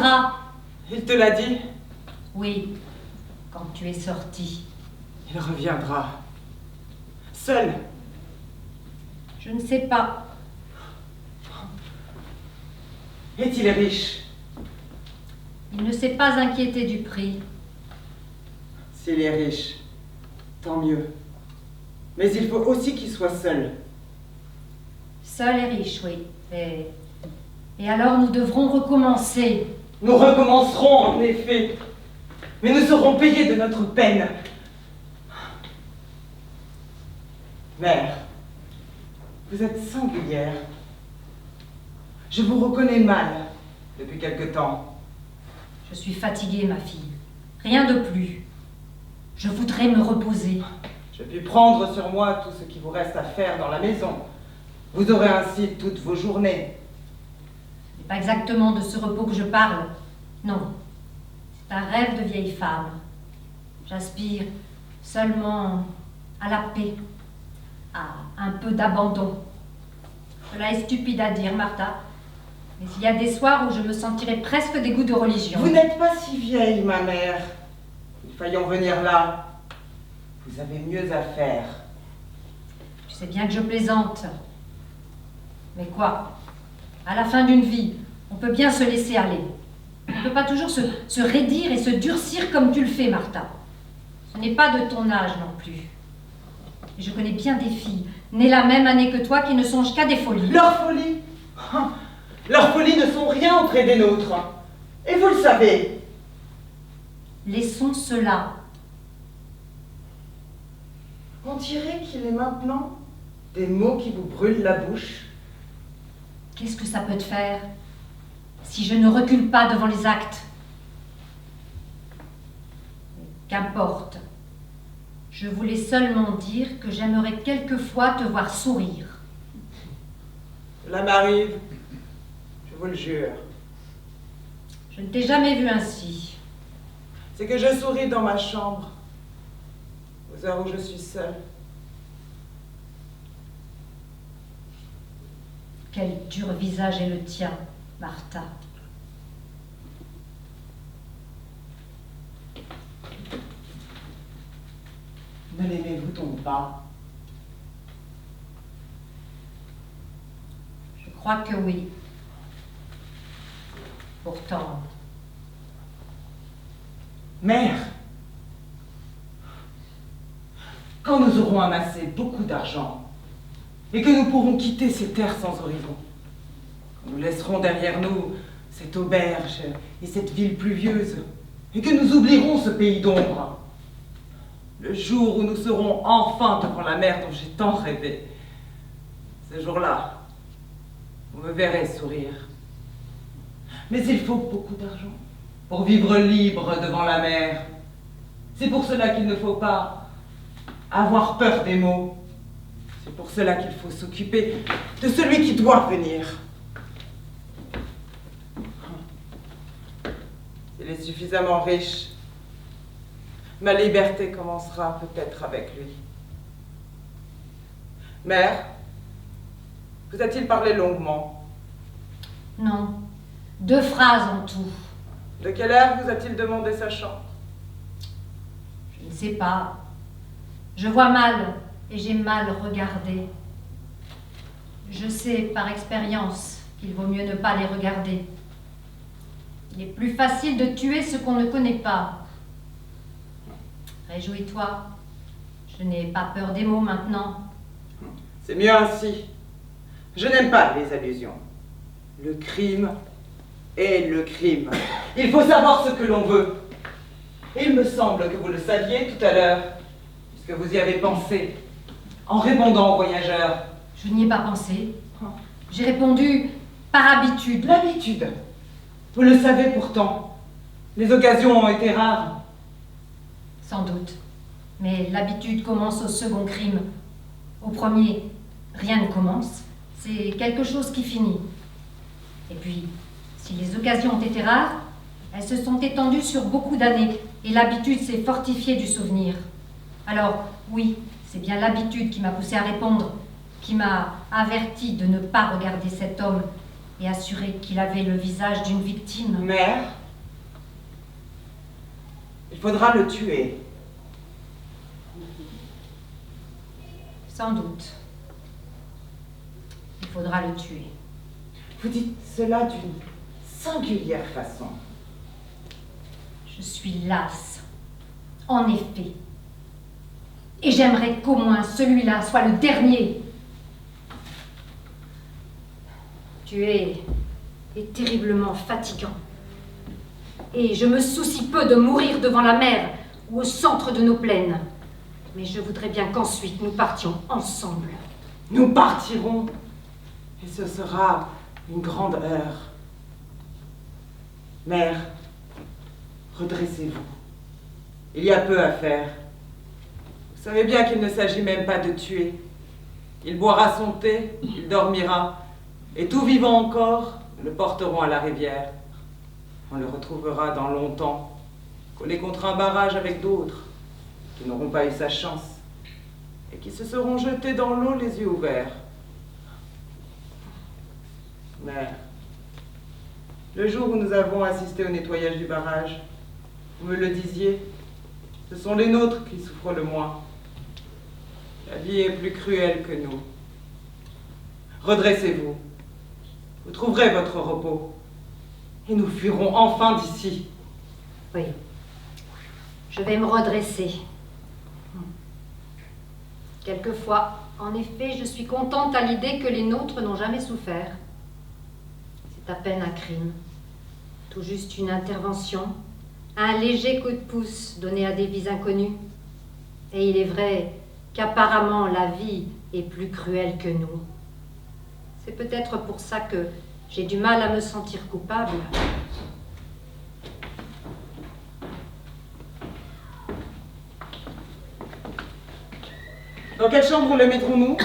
reviendra. Il te l'a dit? Oui, quand tu es sorti. Il reviendra. Seul. Je ne sais pas. Est-il riche? Il ne s'est pas inquiété du prix. S'il est riche, tant mieux. Mais il faut aussi qu'il soit seul. Seul et riche, oui. Et alors nous devrons recommencer. Nous recommencerons, en effet. Mais nous serons payés de notre peine. Mère, vous êtes singulière. Je vous reconnais mal depuis quelque temps. Je suis fatiguée, ma fille. Rien de plus. Je voudrais me reposer. Je puis prendre sur moi tout ce qui vous reste à faire dans la maison. Vous aurez ainsi toutes vos journées. Ce n'est pas exactement de ce repos que je parle. Non. C'est un rêve de vieille femme. J'aspire seulement à la paix, à un peu d'abandon. Cela est stupide à dire, Martha. Mais il y a des soirs où je me sentirais presque des goûts de religion. Vous n'êtes pas si vieille, ma mère. Il faille en venir là. Vous avez mieux à faire. Tu sais bien que je plaisante. Mais quoi? À la fin d'une vie, on peut bien se laisser aller. On ne peut pas toujours se raidir et se durcir comme tu le fais, Martha. Ce n'est pas de ton âge non plus. Et je connais bien des filles, nées la même année que toi, qui ne songent qu'à des folies. Leurs folies ne sont rien auprès des nôtres. Et vous le savez. Laissons cela. On dirait qu'il est maintenant des mots qui vous brûlent la bouche. Qu'est-ce que ça peut te faire si je ne recule pas devant les actes? Qu'importe. Je voulais seulement dire que j'aimerais quelquefois te voir sourire. Cela m'arrive, je vous le jure. Je ne t'ai jamais vu ainsi. C'est que je souris dans ma chambre, aux heures où je suis seule. Quel dur visage est le tien, Martha. Ne l'aimez-vous donc pas? Je crois que oui. Pourtant... Mère, quand nous aurons amassé beaucoup d'argent et que nous pourrons quitter ces terres sans horizon, quand nous laisserons derrière nous cette auberge et cette ville pluvieuse, et que nous oublierons ce pays d'ombre, le jour où nous serons enfin devant la mer dont j'ai tant rêvé, ce jour-là, vous me verrez sourire. Mais il faut beaucoup d'argent pour vivre libre devant la mer. C'est pour cela qu'il ne faut pas avoir peur des mots. C'est pour cela qu'il faut s'occuper de celui qui doit venir. S'il est suffisamment riche, ma liberté commencera peut-être avec lui. Mère, vous a-t-il parlé longuement? Non. 2 phrases en tout. De quelle heure vous a-t-il demandé sa chambre? Je ne sais pas. Je vois mal et j'ai mal regardé. Je sais par expérience qu'il vaut mieux ne pas les regarder. Il est plus facile de tuer ce qu'on ne connaît pas. Réjouis-toi. Je n'ai pas peur des mots maintenant. C'est mieux ainsi. Je n'aime pas les allusions. Le crime est le crime. Il faut savoir ce que l'on veut. Il me semble que vous le saviez tout à l'heure, puisque vous y avez pensé, en répondant aux voyageurs. Je n'y ai pas pensé. J'ai répondu par habitude. L'habitude. Vous le savez pourtant. Les occasions ont été rares. Sans doute. Mais l'habitude commence au second crime. Au premier, rien ne commence. C'est quelque chose qui finit. Et puis, si les occasions ont été rares, elles se sont étendues sur beaucoup d'années et l'habitude s'est fortifiée du souvenir. Alors, oui, c'est bien l'habitude qui m'a poussée à répondre, qui m'a averti de ne pas regarder cet homme et assurer qu'il avait le visage d'une victime. Mère, il faudra le tuer. Sans doute. Il faudra le tuer. Vous dites cela d'une singulière façon. Je suis lasse, en effet. Et j'aimerais qu'au moins celui-là soit le dernier. Tuer est terriblement fatigant. Et je me soucie peu de mourir devant la mer ou au centre de nos plaines. Mais je voudrais bien qu'ensuite nous partions ensemble. Nous partirons, et ce sera une grande heure. Mère, redressez-vous. Il y a peu à faire. Vous savez bien qu'il ne s'agit même pas de tuer. Il boira son thé, il dormira, et tout vivant encore, le porteront à la rivière. On le retrouvera dans longtemps, collé contre un barrage avec d'autres, qui n'auront pas eu sa chance, et qui se seront jetés dans l'eau les yeux ouverts. Mère, le jour où nous avons assisté au nettoyage du barrage, vous me le disiez, ce sont les nôtres qui souffrent le moins. La vie est plus cruelle que nous. Redressez-vous. Vous trouverez votre repos. Et nous fuirons enfin d'ici. Oui. Je vais me redresser. Quelquefois, en effet, je suis contente à l'idée que les nôtres n'ont jamais souffert. C'est à peine un crime. Tout juste une intervention. Un léger coup de pouce donné à des vies inconnues. Et il est vrai qu'apparemment la vie est plus cruelle que nous. C'est peut-être pour ça que j'ai du mal à me sentir coupable. Dans quelle chambre le mettrons-nous?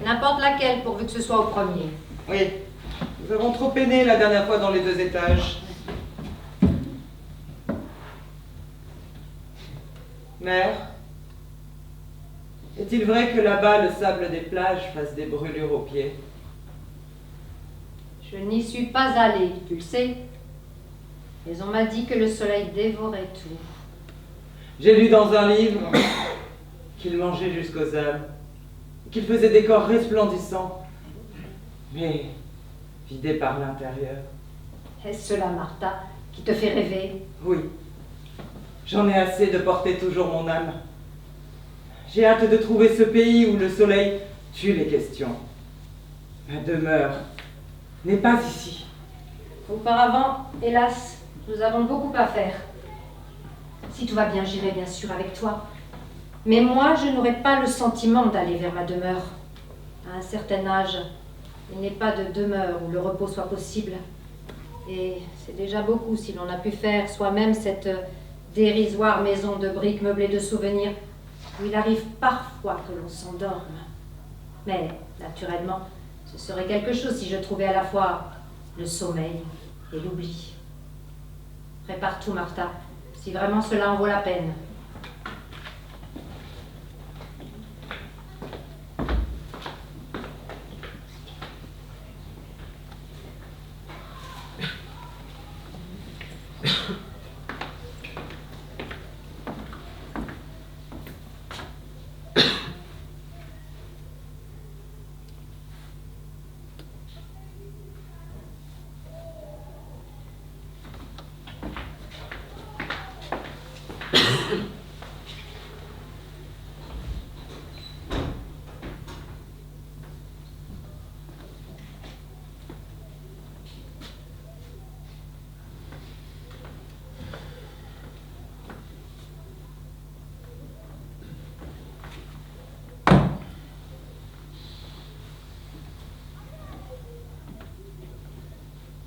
N'importe laquelle, pourvu que ce soit au premier. Oui, nous avons trop peiné la dernière fois dans les 2 étages. Mère, est-il vrai que là-bas, le sable des plages fasse des brûlures aux pieds? Je n'y suis pas allée, tu le sais. Mais on m'a dit que le soleil dévorait tout. J'ai lu dans un livre qu'il mangeait jusqu'aux âmes, qu'il faisait des corps resplendissants, mais vidés par l'intérieur. Est-ce cela, Martha, qui te fait rêver? Oui, j'en ai assez de porter toujours mon âme. J'ai hâte de trouver ce pays où le soleil tue les questions. Ma demeure n'est pas ici. Auparavant, hélas, nous avons beaucoup à faire. Si tout va bien, j'irai bien sûr avec toi. Mais moi, je n'aurai pas le sentiment d'aller vers ma demeure. À un certain âge, il n'est pas de demeure où le repos soit possible. Et c'est déjà beaucoup si l'on a pu faire soi-même cette dérisoire maison de briques meublée de souvenirs où il arrive parfois que l'on s'endorme. Mais, naturellement, ce serait quelque chose si je trouvais à la fois le sommeil et l'oubli. Prépare tout, Martha, si vraiment cela en vaut la peine.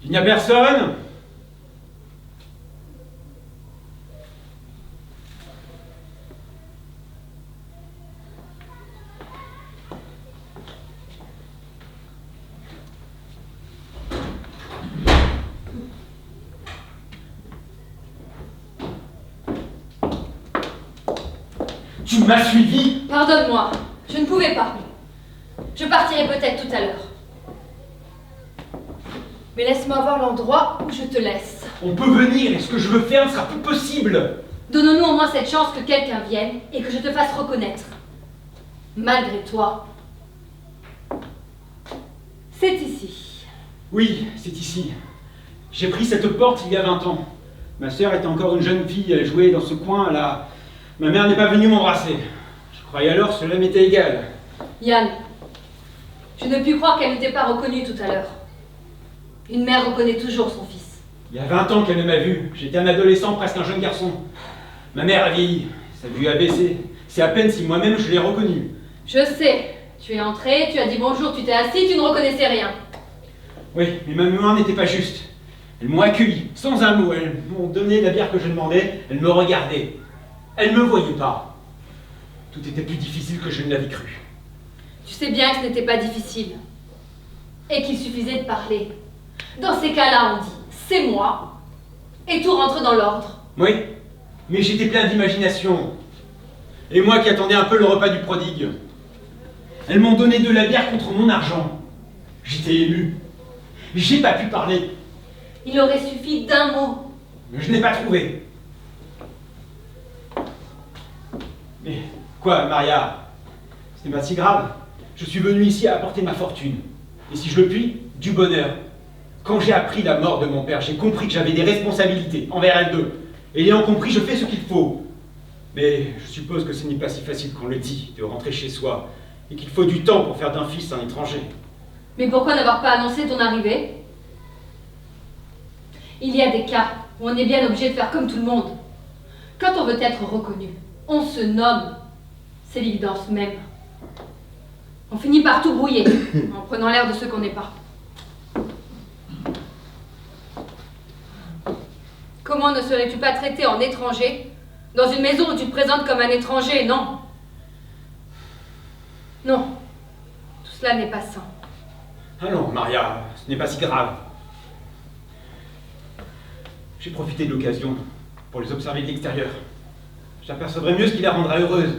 Il n'y a personne? Tu m'as suivi? Pardonne-moi, je ne pouvais pas. Je partirai peut-être tout à l'heure. Mais laisse-moi voir l'endroit où je te laisse. On peut venir et ce que je veux faire ne sera plus possible. Donnons-nous au moins cette chance que quelqu'un vienne et que je te fasse reconnaître. Malgré toi. C'est ici. Oui, c'est ici. J'ai pris cette porte il y a 20 ans. Ma sœur était encore une jeune fille, elle jouait dans ce coin là. Ma mère n'est pas venue m'embrasser. Je croyais alors que cela m'était égal. Yann, je ne puis croire qu'elle ne t'ait pas reconnue tout à l'heure. Une mère reconnaît toujours son fils. Il y a 20 ans qu'elle ne m'a vu. J'étais un adolescent, presque un jeune garçon. Ma mère a vieilli, sa vue a baissé. C'est à peine si moi-même je l'ai reconnue. Je sais. Tu es entré, tu as dit bonjour, tu t'es assis, tu ne reconnaissais rien. Oui, mais ma mémoire n'était pas juste. Elles m'ont accueilli, sans un mot. Elles m'ont donné la bière que je demandais. Elles me regardaient. Elles ne me voyaient pas. Tout était plus difficile que je ne l'avais cru. Tu sais bien que ce n'était pas difficile. Et qu'il suffisait de parler. Dans ces cas-là, on dit « c'est moi » et tout rentre dans l'ordre. Oui, mais j'étais plein d'imagination. Et moi qui attendais un peu le repas du prodigue. Elles m'ont donné de la bière contre mon argent. J'étais ému. J'ai pas pu parler. Il aurait suffi d'un mot. Mais je n'ai pas trouvé. Mais quoi, Maria? Ce n'est pas si grave. Je suis venu ici à apporter ma fortune. Et si je le puis, du bonheur. Quand j'ai appris la mort de mon père, j'ai compris que j'avais des responsabilités envers elles deux. Et ayant compris, je fais ce qu'il faut. Mais je suppose que ce n'est pas si facile qu'on le dit, de rentrer chez soi, et qu'il faut du temps pour faire d'un fils un étranger. Mais pourquoi n'avoir pas annoncé ton arrivée? Il y a des cas où on est bien obligé de faire comme tout le monde. Quand on veut être reconnu, on se nomme. C'est l'évidence même. On finit par tout brouiller, en prenant l'air de ce qu'on n'est pas. Comment ne serais-tu pas traité en étranger dans une maison où tu te présentes comme un étranger? Non. Non. Tout cela n'est pas sain. Allons, Maria, ce n'est pas si grave. J'ai profité de l'occasion pour les observer de l'extérieur. J'apercevrai mieux ce qui la rendra heureuse.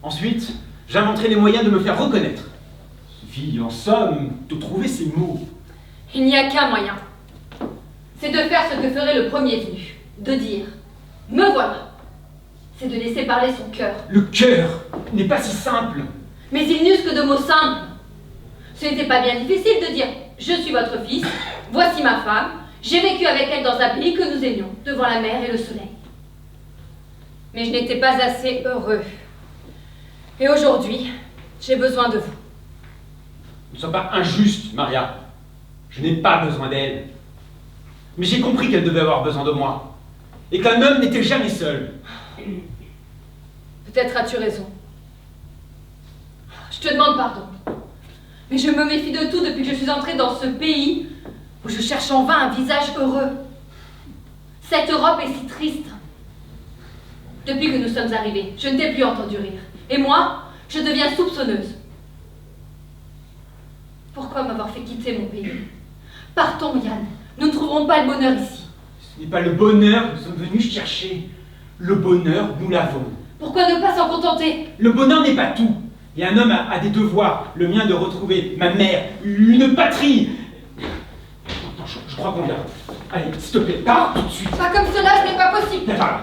Ensuite, j'inventerai les moyens de me faire reconnaître. Il suffit, en somme, de trouver ces mots. Il n'y a qu'un moyen. C'est de faire ce que ferait le premier venu. De dire « me voilà ». C'est de laisser parler son cœur. Le cœur n'est pas si simple. Mais ils n'usent que de mots simples. Ce n'était pas bien difficile de dire « je suis votre fils, voici ma femme, j'ai vécu avec elle dans un pays que nous aimions, devant la mer et le soleil. » Mais je n'étais pas assez heureux. Et aujourd'hui, j'ai besoin de vous. Ne sois pas injuste, Maria. Je n'ai pas besoin d'elle. Mais j'ai compris qu'elle devait avoir besoin de moi. Et qu'un homme n'était jamais seul. Peut-être as-tu raison. Je te demande pardon. Mais je me méfie de tout depuis que je suis entrée dans ce pays où je cherche en vain un visage heureux. Cette Europe est si triste. Depuis que nous sommes arrivés, je ne t'ai plus entendu rire. Et moi, je deviens soupçonneuse. Pourquoi m'avoir fait quitter mon pays? Partons, Yann. Nous ne trouverons pas le bonheur ici. Ce n'est pas le bonheur que nous sommes venus chercher. Le bonheur, nous l'avons. Pourquoi ne pas s'en contenter? Le bonheur n'est pas tout. Et un homme a des devoirs. Le mien de retrouver ma mère, une patrie. Attends, je crois qu'on vient. Allez, s'il te plaît, pars tout de suite. Pas comme cela, ce n'est pas possible. Viens par là.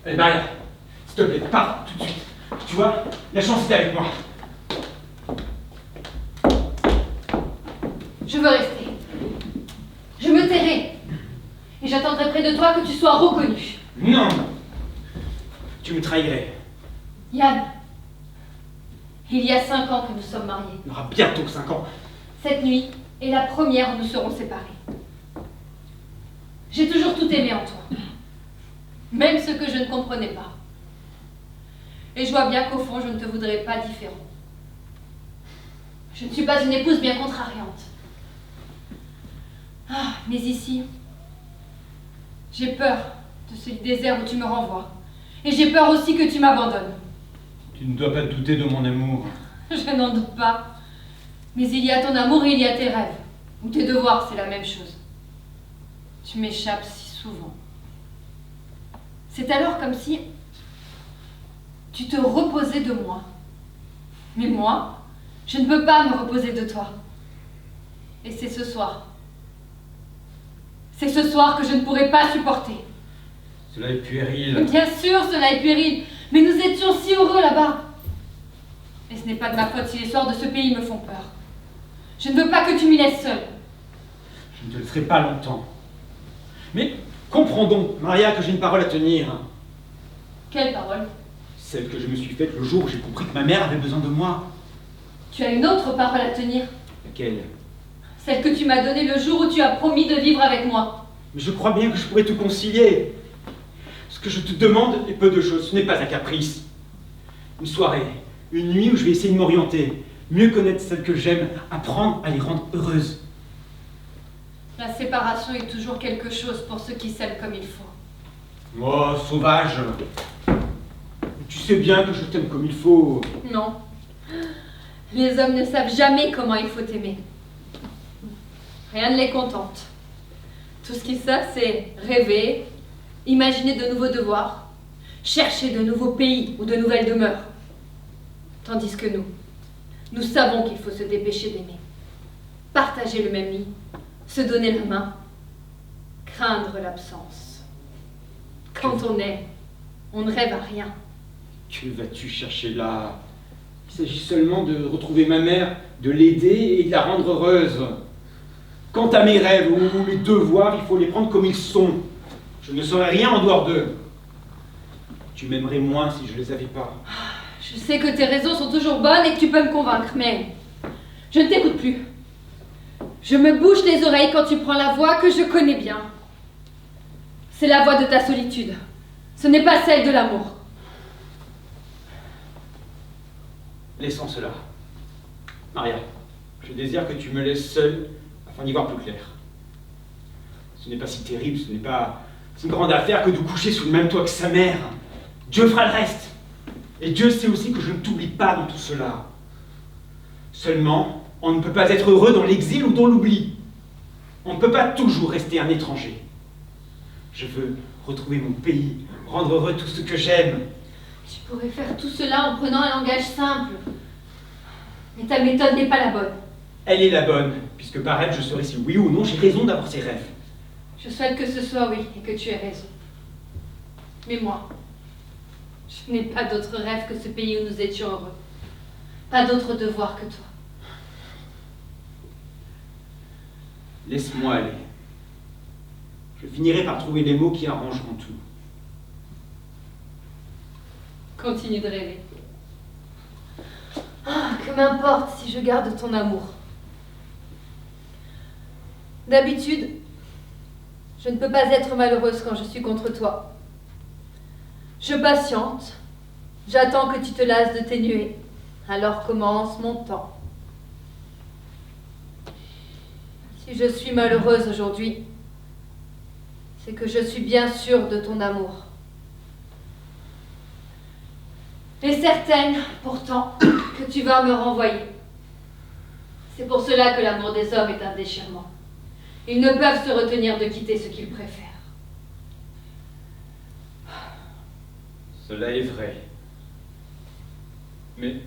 Allez, Maria, s'il te plaît, pars tout de suite. Tu vois, la chance est avec moi. Je veux rester. Je me tairai. Et j'attendrai près de toi que tu sois reconnu. Non. Tu me trahirais. Yann, il y a 5 ans que nous sommes mariés. Il y aura bientôt 5 ans. Cette nuit est la première où nous serons séparés. J'ai toujours tout aimé en toi. Même ce que je ne comprenais pas. Et je vois bien qu'au fond, je ne te voudrais pas différent. Je ne suis pas une épouse bien contrariante. Ah, mais ici, j'ai peur de ce désert où tu me renvoies. Et j'ai peur aussi que tu m'abandonnes. Tu ne dois pas douter de mon amour. Je n'en doute pas. Mais il y a ton amour et il y a tes rêves. Ou tes devoirs, c'est la même chose. Tu m'échappes si souvent. C'est alors comme si tu te reposais de moi. Mais moi, je ne peux pas me reposer de toi. Et c'est ce soir. C'est ce soir que je ne pourrai pas supporter. Cela est puéril. Bien sûr, cela est puéril. Mais nous étions si heureux là-bas. Et ce n'est pas de ma faute si les soirs de ce pays me font peur. Je ne veux pas que tu m'y laisses seule. Je ne te laisserai pas longtemps. Mais comprends donc, Maria, que j'ai une parole à tenir. Quelle parole? Celle que je me suis faite le jour où j'ai compris que ma mère avait besoin de moi. Tu as une autre parole à tenir. Laquelle? Celle que tu m'as donnée le jour où tu as promis de vivre avec moi. Mais je crois bien que je pourrais te concilier. Ce que je te demande est peu de choses, ce n'est pas un caprice. Une soirée, une nuit où je vais essayer de m'orienter, mieux connaître celle que j'aime, apprendre à les rendre heureuses. La séparation est toujours quelque chose pour ceux qui s'aiment comme il faut. Oh, sauvage! Tu sais bien que je t'aime comme il faut. Non. Les hommes ne savent jamais comment il faut aimer. Rien ne les contente. Tout ce qu'ils savent, c'est rêver, imaginer de nouveaux devoirs, chercher de nouveaux pays ou de nouvelles demeures. Tandis que nous savons qu'il faut se dépêcher d'aimer, partager le même lit, se donner la main, craindre l'absence. Quand on aime, on ne rêve à rien. Que vas-tu chercher là? Il s'agit seulement de retrouver ma mère, de l'aider et de la rendre heureuse. Quant à mes rêves ou mes devoirs, il faut les prendre comme ils sont. Je ne saurais rien en dehors d'eux. Tu m'aimerais moins si je les avais pas. Je sais que tes raisons sont toujours bonnes et que tu peux me convaincre, mais je ne t'écoute plus. Je me bouche les oreilles quand tu prends la voix que je connais bien. C'est la voix de ta solitude. Ce n'est pas celle de l'amour. Laissons cela. Maria, je désire que tu me laisses seule afin d'y voir plus clair. Ce n'est pas si terrible, ce n'est pas si grande affaire que de coucher sous le même toit que sa mère. Dieu fera le reste. Et Dieu sait aussi que je ne t'oublie pas dans tout cela. Seulement, on ne peut pas être heureux dans l'exil ou dans l'oubli. On ne peut pas toujours rester un étranger. Je veux retrouver mon pays, rendre heureux tout ce que j'aime. Tu pourrais faire tout cela en prenant un langage simple. Mais ta méthode n'est pas la bonne. Elle est la bonne, puisque par elle je saurai si oui ou non j'ai raison d'avoir ces rêves. Je souhaite que ce soit oui et que tu aies raison. Mais moi, je n'ai pas d'autre rêve que ce pays où nous étions heureux. Pas d'autre devoir que toi. Laisse-moi aller. Je finirai par trouver les mots qui arrangeront tout. Continue de rêver. Ah, que m'importe si je garde ton amour. D'habitude, je ne peux pas être malheureuse quand je suis contre toi. Je patiente, j'attends que tu te lasses de tes nuées. Alors commence mon temps. Si je suis malheureuse aujourd'hui, c'est que je suis bien sûre de ton amour. Et certaine, pourtant, que tu vas me renvoyer. C'est pour cela que l'amour des hommes est un déchirement. Ils ne peuvent se retenir de quitter ce qu'ils préfèrent. Cela est vrai. Mais,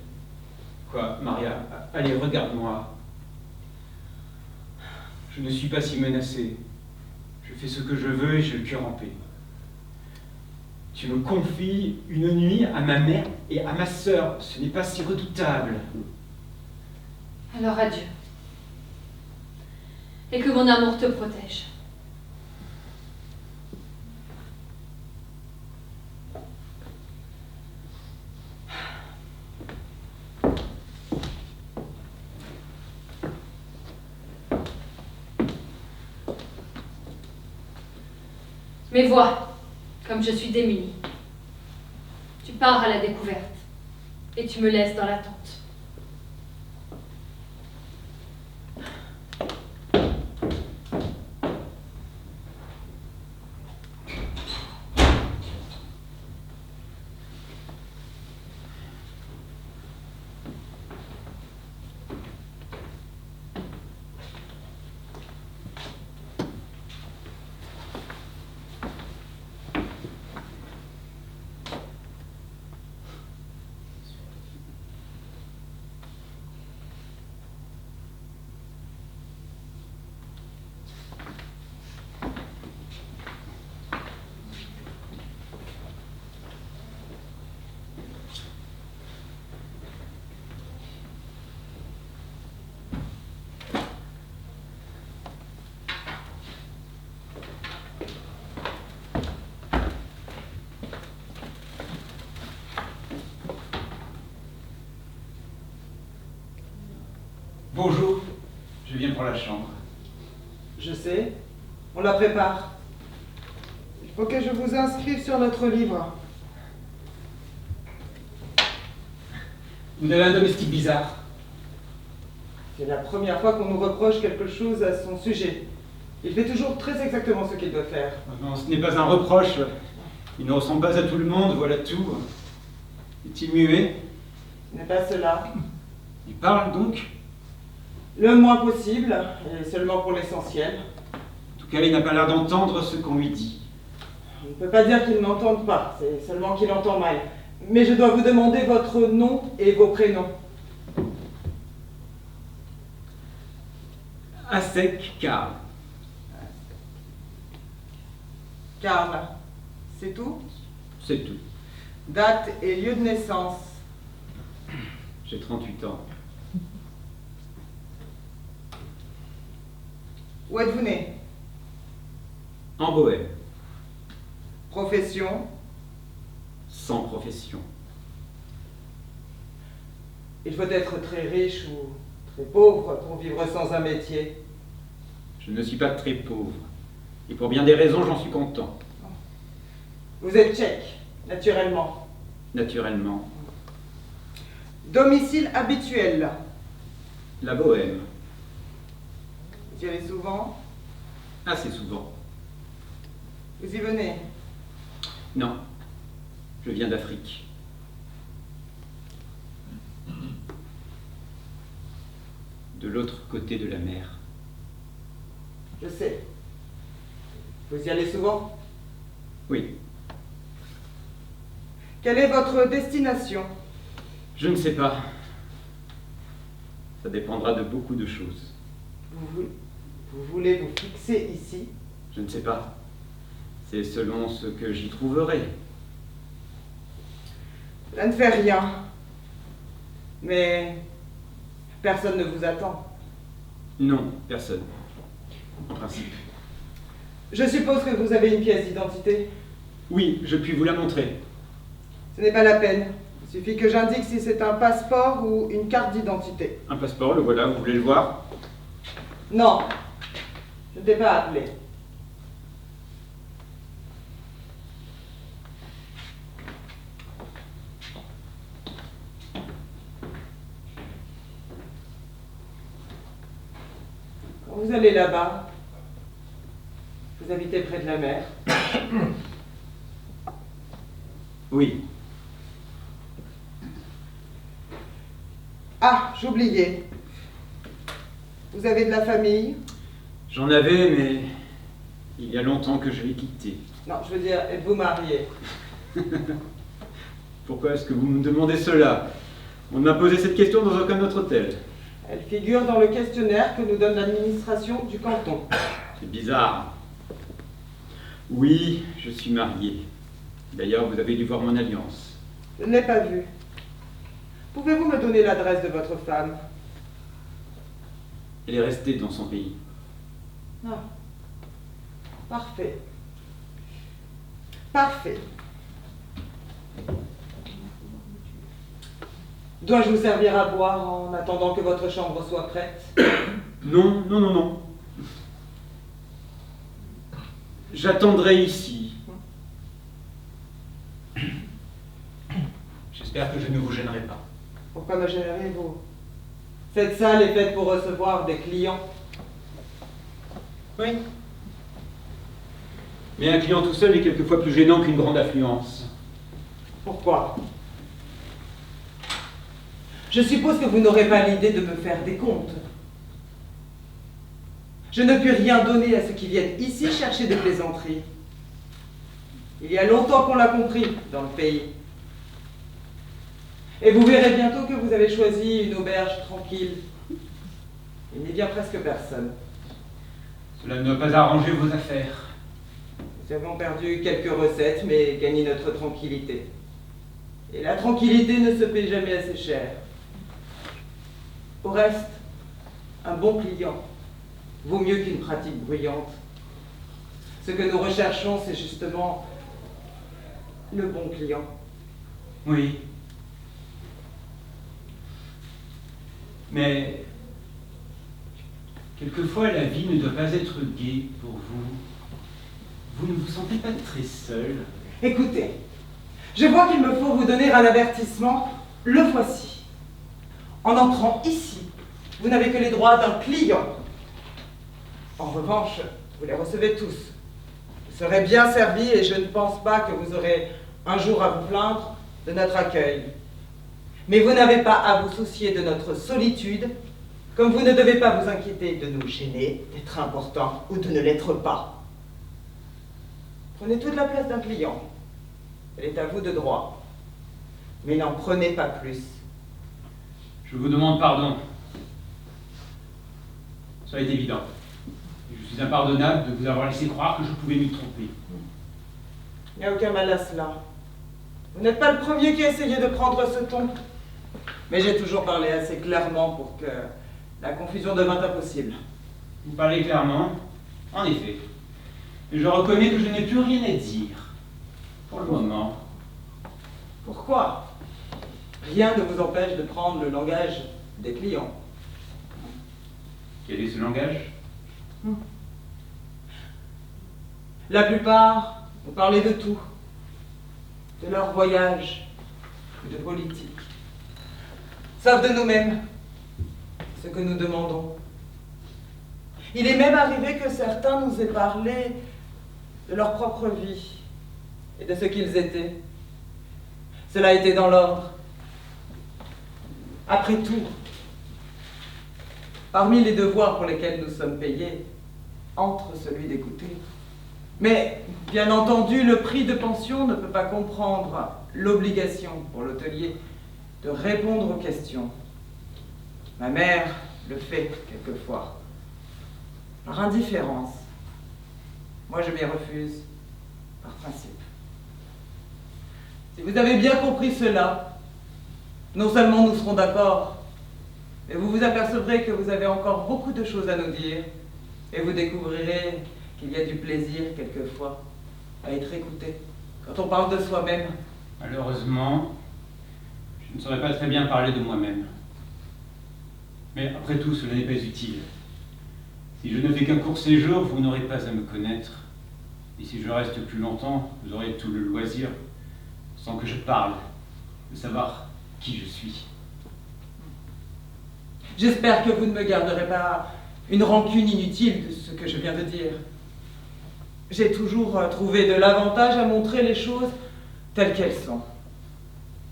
quoi, Maria, allez, regarde-moi. Je ne suis pas si menacé. Je fais ce que je veux et j'ai le cœur en paix. Tu me confies une nuit à ma mère et à ma sœur. Ce n'est pas si redoutable. Alors adieu. Et que mon amour te protège. Mais vois, comme je suis démunie. Tu pars à la découverte et tu me laisses dans l'attente. Bonjour, je viens pour la chambre. Je sais, on la prépare. Il faut que je vous inscrive sur notre livre. Vous avez un domestique bizarre. C'est la première fois qu'on nous reproche quelque chose à son sujet. Il fait toujours très exactement ce qu'il doit faire. Non, ce n'est pas un reproche. Il ne ressemble pas à tout le monde, voilà tout. Est-il muet? Ce n'est pas cela. Il parle donc? Le moins possible, et seulement pour l'essentiel. En tout cas, il n'a pas l'air d'entendre ce qu'on lui dit. On ne peut pas dire qu'il n'entende pas, c'est seulement qu'il entend mal. Mais je dois vous demander votre nom et vos prénoms. Asek Karl. Karl, c'est tout? C'est tout. Date et lieu de naissance. J'ai 38 ans. Où êtes-vous né? En Bohême. Profession? Sans profession. Il faut être très riche ou très pauvre pour vivre sans un métier. Je ne suis pas très pauvre. Et pour bien des raisons, j'en suis content. Vous êtes tchèque, naturellement. Naturellement. Domicile habituel. La Bohême. Vous y allez souvent? Assez souvent. Vous y venez? Non. Je viens d'Afrique. De l'autre côté de la mer. Je sais. Vous y allez souvent? Oui. Quelle est votre destination? Je ne sais pas. Ça dépendra de beaucoup de choses. Vous voulez vous fixer ici? Je ne sais pas. C'est selon ce que j'y trouverai. Ça ne fait rien. Mais personne ne vous attend. Non, personne. En principe. Je suppose que vous avez une pièce d'identité? Oui, je puis vous la montrer. Ce n'est pas la peine. Il suffit que j'indique si c'est un passeport ou une carte d'identité. Un passeport, le voilà, vous voulez le voir? Non, je ne t'ai pas appelé. Quand vous allez là-bas, vous habitez près de la mer. Oui. Ah, j'oubliais. Vous avez de la famille? J'en avais, mais il y a longtemps que je l'ai quitté. Non, je veux dire, êtes-vous marié? Pourquoi est-ce que vous me demandez cela? On ne m'a posé cette question dans aucun autre hôtel. Elle figure dans le questionnaire que nous donne l'administration du canton. C'est bizarre. Oui, je suis marié. D'ailleurs, vous avez dû voir mon alliance. Je ne l'ai pas vue. Pouvez-vous me donner l'adresse de votre femme? Elle est restée dans son pays. Ah, parfait. Parfait. Dois-je vous servir à boire en attendant que votre chambre soit prête? Non, non, non, non. J'attendrai ici. J'espère que je ne vous gênerai pas. Pourquoi me gênerez-vous? Cette salle est faite pour recevoir des clients. Oui. Mais un client tout seul est quelquefois plus gênant qu'une grande affluence. Pourquoi? Je suppose que vous n'aurez pas l'idée de me faire des comptes. Je ne puis rien donner à ceux qui viennent ici chercher des plaisanteries. Il y a longtemps qu'on l'a compris dans le pays. Et vous verrez bientôt que vous avez choisi une auberge tranquille. Il n'y vient presque personne. Cela ne doit pas arranger vos affaires. Nous avons perdu quelques recettes, mais gagné notre tranquillité. Et la tranquillité ne se paie jamais assez cher. Au reste, un bon client vaut mieux qu'une pratique bruyante. Ce que nous recherchons, c'est justement le bon client. Oui. Mais Quelquefois, la vie ne doit pas être gaie pour vous. Vous ne vous sentez pas très seul? Écoutez, je vois qu'il me faut vous donner un avertissement. Le voici. En entrant ici, vous n'avez que les droits d'un client. En revanche, vous les recevez tous. Vous serez bien servi et je ne pense pas que vous aurez un jour à vous plaindre de notre accueil. Mais vous n'avez pas à vous soucier de notre solitude, comme vous ne devez pas vous inquiéter de nous gêner, d'être important ou de ne l'être pas. Prenez toute la place d'un client. Elle est à vous de droit. Mais n'en prenez pas plus. Je vous demande pardon. Ça est évident. Je suis impardonnable de vous avoir laissé croire que je pouvais m'y tromper. Il n'y a aucun mal à cela. Vous n'êtes pas le premier qui a essayé de prendre ce ton. Mais j'ai toujours parlé assez clairement pour que la confusion devint impossible. Vous parlez clairement, en effet. Mais je reconnais que je n'ai plus rien à dire. Pour le moment. Pourquoi? Rien ne vous empêche de prendre le langage des clients. Quel est ce langage? La plupart vous parlez de tout. De leur voyage, de politique. Sauf de nous-mêmes, ce que nous demandons. Il est même arrivé que certains nous aient parlé de leur propre vie et de ce qu'ils étaient. Cela était dans l'ordre. Après tout, parmi les devoirs pour lesquels nous sommes payés, entre celui d'écouter. Mais, bien entendu, le prix de pension ne peut pas comprendre l'obligation pour l'hôtelier de répondre aux questions. Ma mère le fait quelquefois, par indifférence. Moi, je m'y refuse, par principe. Si vous avez bien compris cela, non seulement nous serons d'accord, mais vous vous apercevrez que vous avez encore beaucoup de choses à nous dire, et vous découvrirez qu'il y a du plaisir, quelquefois, à être écouté, quand on parle de soi-même. Malheureusement, je ne saurais pas très bien parler de moi-même. Mais après tout, cela n'est pas utile. Si je ne fais qu'un court séjour, vous n'aurez pas à me connaître. Et si je reste plus longtemps, vous aurez tout le loisir, sans que je parle, de savoir qui je suis. J'espère que vous ne me garderez pas une rancune inutile de ce que je viens de dire. J'ai toujours trouvé de l'avantage à montrer les choses telles qu'elles sont.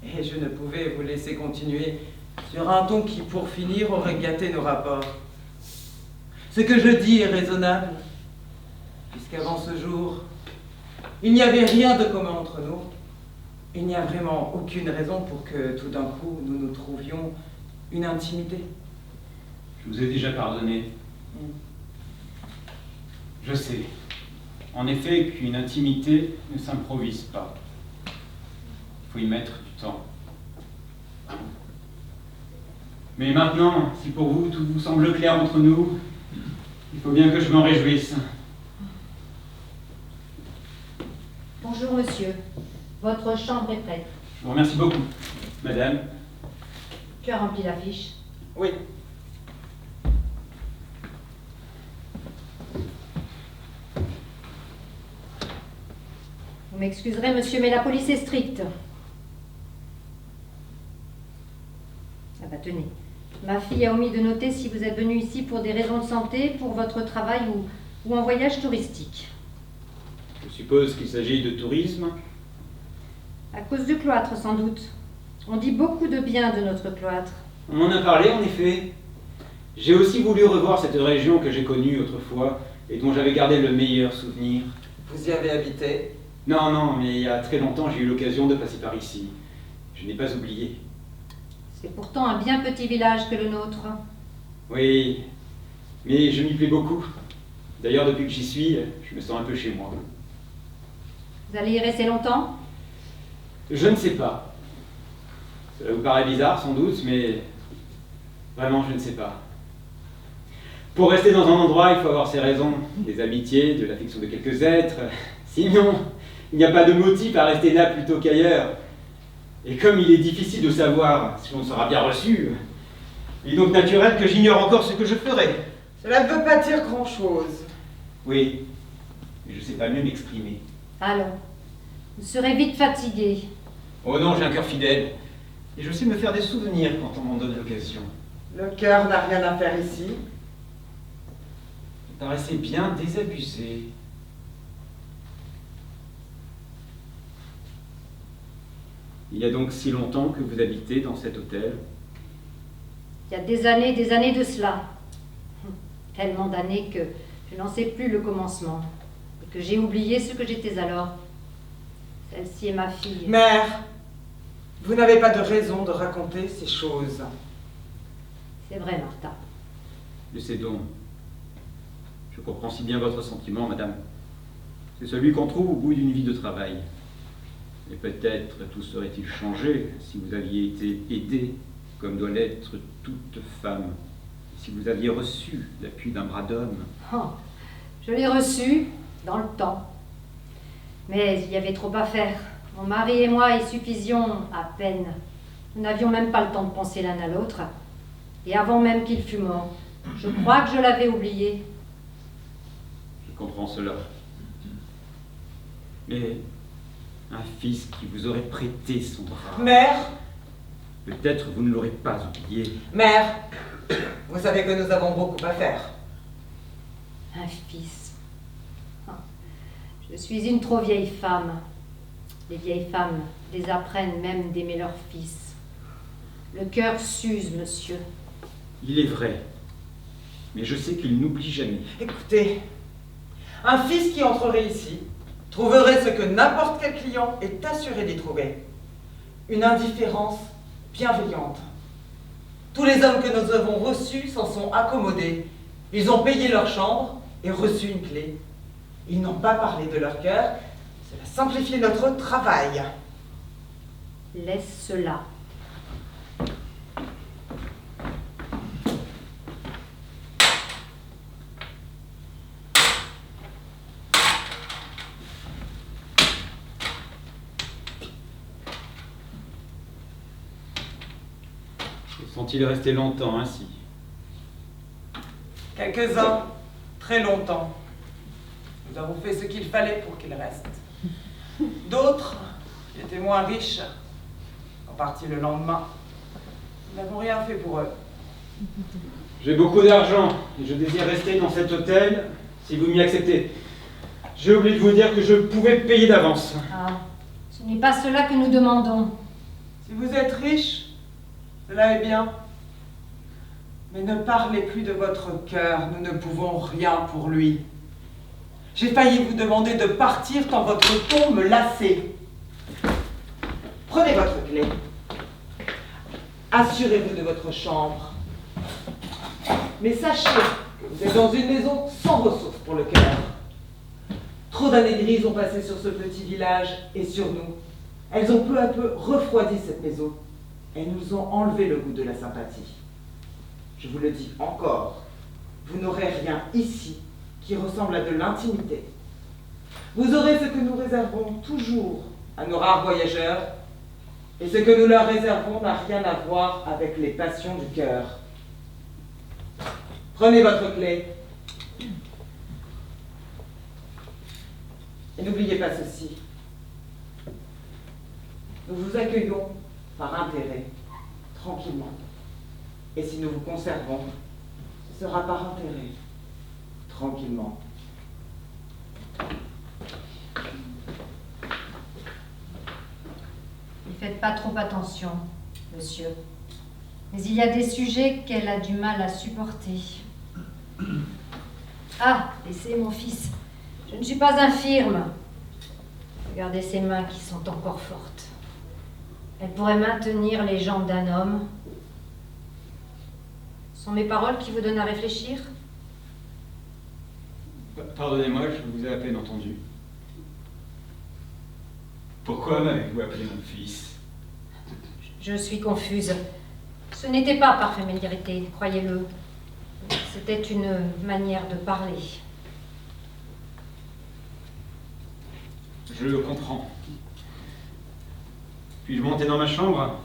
Et je ne pouvais vous laisser continuer sur un ton qui, pour finir, aurait gâté nos rapports. Ce que je dis est raisonnable, puisqu'avant ce jour, il n'y avait rien de commun entre nous. Il n'y a vraiment aucune raison pour que tout d'un coup nous nous trouvions une intimité. Je vous ai déjà pardonné. Je sais, en effet, qu'une intimité ne s'improvise pas. Il faut y mettre du temps. Mais maintenant, si pour vous tout vous semble clair entre nous, il faut bien que je m'en réjouisse. Bonjour, monsieur. Votre chambre est prête. Je vous remercie beaucoup, madame. Tu as rempli la fiche? Oui. Vous m'excuserez, monsieur, mais la police est stricte. Ah bah tenez. Ma fille a omis de noter si vous êtes venu ici pour des raisons de santé, pour votre travail ou en voyage touristique. Je suppose qu'il s'agit de tourisme. À cause du cloître, sans doute. On dit beaucoup de bien de notre cloître. On m'en a parlé, en effet. J'ai aussi voulu revoir cette région que j'ai connue autrefois et dont j'avais gardé le meilleur souvenir. Vous y avez habité? Non, mais il y a très longtemps, j'ai eu l'occasion de passer par ici. Je n'ai pas oublié. C'est pourtant un bien petit village que le nôtre. Oui, mais je m'y plais beaucoup. D'ailleurs, depuis que j'y suis, je me sens un peu chez moi. Vous allez y rester longtemps? Je ne sais pas. Cela vous paraît bizarre, sans doute, mais vraiment, je ne sais pas. Pour rester dans un endroit, il faut avoir ses raisons, des amitiés, de l'affection de quelques êtres. Sinon, il n'y a pas de motif à rester là plutôt qu'ailleurs. Et comme il est difficile de savoir si on sera bien reçu, il est donc naturel que j'ignore encore ce que je ferai Cela ne veut pas dire grand-chose. Oui, mais je sais pas mieux m'exprimer. Allons, vous serez vite fatigué. Oh non, j'ai un cœur fidèle. Et je sais me faire des souvenirs quand on m'en donne l'occasion. Le cœur n'a rien à faire ici. Vous paraissez bien désabusé. Il y a donc si longtemps que vous habitez dans cet hôtel? Il y a des années de cela. Tellement d'années que je n'en sais plus le commencement. Et que j'ai oublié ce que j'étais alors. Celle-ci est ma fille. Mère, vous n'avez pas de raison de raconter ces choses. C'est vrai, Martha. Laissez donc. Je comprends si bien votre sentiment, madame. C'est celui qu'on trouve au bout d'une vie de travail. Et peut-être tout serait-il changé si vous aviez été aidée, comme doit l'être toute femme, si vous aviez reçu l'appui d'un bras d'homme. Oh, je l'ai reçu dans le temps. Mais il y avait trop à faire. Mon mari et moi y suffisions à peine. Nous n'avions même pas le temps de penser l'un à l'autre. Et avant même qu'il fût mort, je crois que je l'avais oublié. Je comprends cela. Mais un fils qui vous aurait prêté son bras, Mère, peut-être vous ne l'aurez pas oublié. mère, vous savez que nous avons beaucoup à faire. Un fils. Ah, je suis une trop vieille femme. Les vieilles femmes désapprennent même d'aimer leur fils. Le cœur s'use, monsieur. Il est vrai, mais je sais qu'il n'oublie jamais. Écoutez, un fils qui entrerait ici trouverait ce que n'importe quel client est assuré d'y trouver. Une indifférence bienveillante. Tous les hommes que nous avons reçus s'en sont accommodés. Ils ont payé leur chambre et reçu une clé. Ils n'ont pas parlé de leur cœur. Cela simplifié notre travail. Laisse cela. Sont-ils restés longtemps ainsi? Quelques-uns, très longtemps. Nous avons fait ce qu'il fallait pour qu'ils restent. D'autres, qui étaient moins riches, sont partis le lendemain. Nous n'avons rien fait pour eux. J'ai beaucoup d'argent et je désire rester dans cet hôtel si vous m'y acceptez. J'ai oublié de vous dire que je pouvais payer d'avance. Ah, ce n'est pas cela que nous demandons. Si vous êtes riche, cela est bien. Mais ne parlez plus de votre cœur, nous ne pouvons rien pour lui. J'ai failli vous demander de partir tant votre ton me lassait. Prenez votre clé. Assurez-vous de votre chambre. Mais sachez que vous êtes dans une maison sans ressources pour le cœur. Trop d'années grises ont passé sur ce petit village et sur nous. Elles ont peu à peu refroidi cette maison. Elles nous ont enlevé le goût de la sympathie. Je vous le dis encore, vous n'aurez rien ici qui ressemble à de l'intimité. Vous aurez ce que nous réservons toujours à nos rares voyageurs, et ce que nous leur réservons n'a rien à voir avec les passions du cœur. Prenez votre clé. Et n'oubliez pas ceci. Nous vous accueillons par intérêt, tranquillement. Et si nous vous conservons, ce sera par intérêt, tranquillement. Ne faites pas trop attention, monsieur. Mais il y a des sujets qu'elle a du mal à supporter. Ah, laissez mon fils. Je ne suis pas infirme. Regardez ses mains qui sont encore fortes. Elles pourraient maintenir les jambes d'un homme. Ce sont mes paroles qui vous donnent à réfléchir? Pardonnez-moi, je vous ai à peine entendu. Pourquoi m'avez-vous appelé mon fils? Je suis confuse. Ce n'était pas par familiarité, croyez-le. C'était une manière de parler. Je comprends. Puis-je monter dans ma chambre?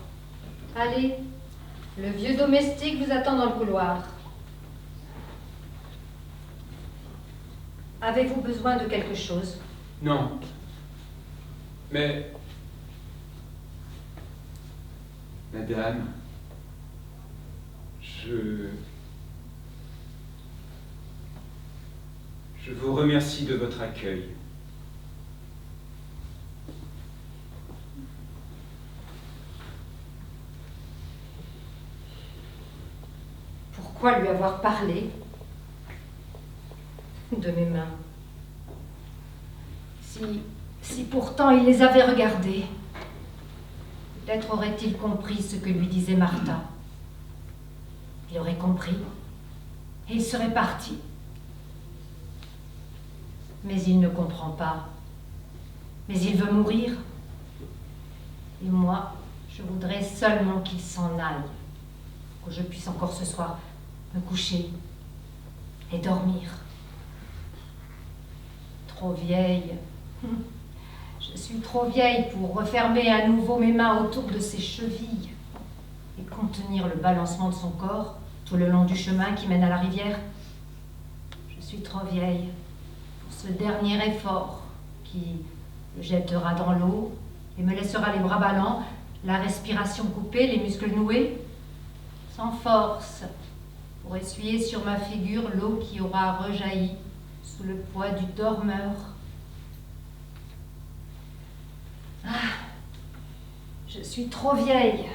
Allez, le vieux domestique vous attend dans le couloir. Avez-vous besoin de quelque chose? Non. Mais... Madame, je vous remercie de votre accueil. Pourquoi lui avoir parlé de mes mains? Si pourtant il les avait regardées, peut-être aurait-il compris ce que lui disait Martha. Il aurait compris et il serait parti. Mais il ne comprend pas. Mais il veut mourir. Et moi, je voudrais seulement qu'il s'en aille, que je puisse encore ce soir me coucher et dormir. Trop vieille. Je suis trop vieille pour refermer à nouveau mes mains autour de ses chevilles et contenir le balancement de son corps tout le long du chemin qui mène à la rivière. Je suis trop vieille pour ce dernier effort qui me jettera dans l'eau et me laissera les bras ballants, la respiration coupée, les muscles noués, sans force pour essuyer sur ma figure l'eau qui aura rejailli sous le poids du dormeur. Ah, je suis trop vieille.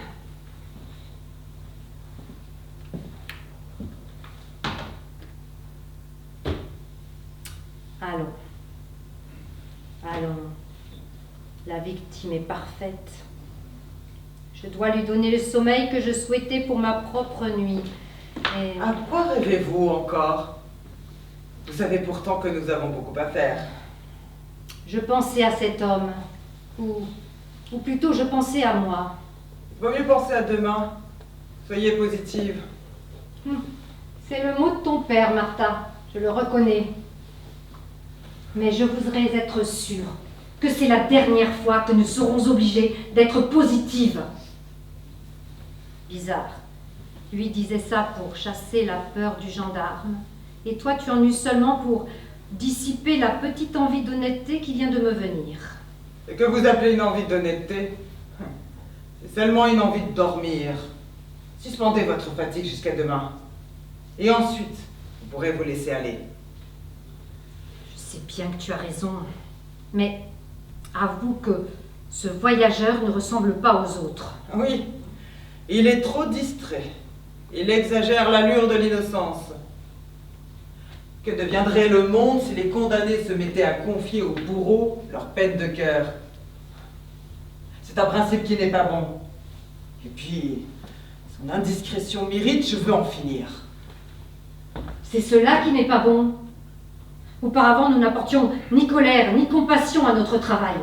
Allons. Allons. La victime est parfaite. Je dois lui donner le sommeil que je souhaitais pour ma propre nuit. Et... À quoi rêvez-vous encore? Vous savez pourtant que nous avons beaucoup à faire. Je pensais à cet homme. Ou plutôt, je pensais à moi. Il vaut mieux penser à demain. Soyez positive. C'est le mot de ton père, Martha. Je le reconnais. Mais je voudrais être sûre que c'est la dernière fois que nous serons obligés d'être positives. Bizarre. Lui disait ça pour chasser la peur du gendarme. Et toi, tu en eus seulement pour dissiper la petite envie d'honnêteté qui vient de me venir. Et que vous appelez une envie d'honnêteté? C'est seulement une envie de dormir. Suspendez votre fatigue jusqu'à demain. Et ensuite, vous pourrez vous laisser aller. Je sais bien que tu as raison. Mais avoue que ce voyageur ne ressemble pas aux autres. Oui, il est trop distrait. Il exagère l'allure de l'innocence. Que deviendrait le monde si les condamnés se mettaient à confier aux bourreaux leurs peines de cœur? C'est un principe qui n'est pas bon. Et puis, son indiscrétion m'irrite, je veux en finir. C'est cela qui n'est pas bon. Auparavant, nous n'apportions ni colère, ni compassion à notre travail.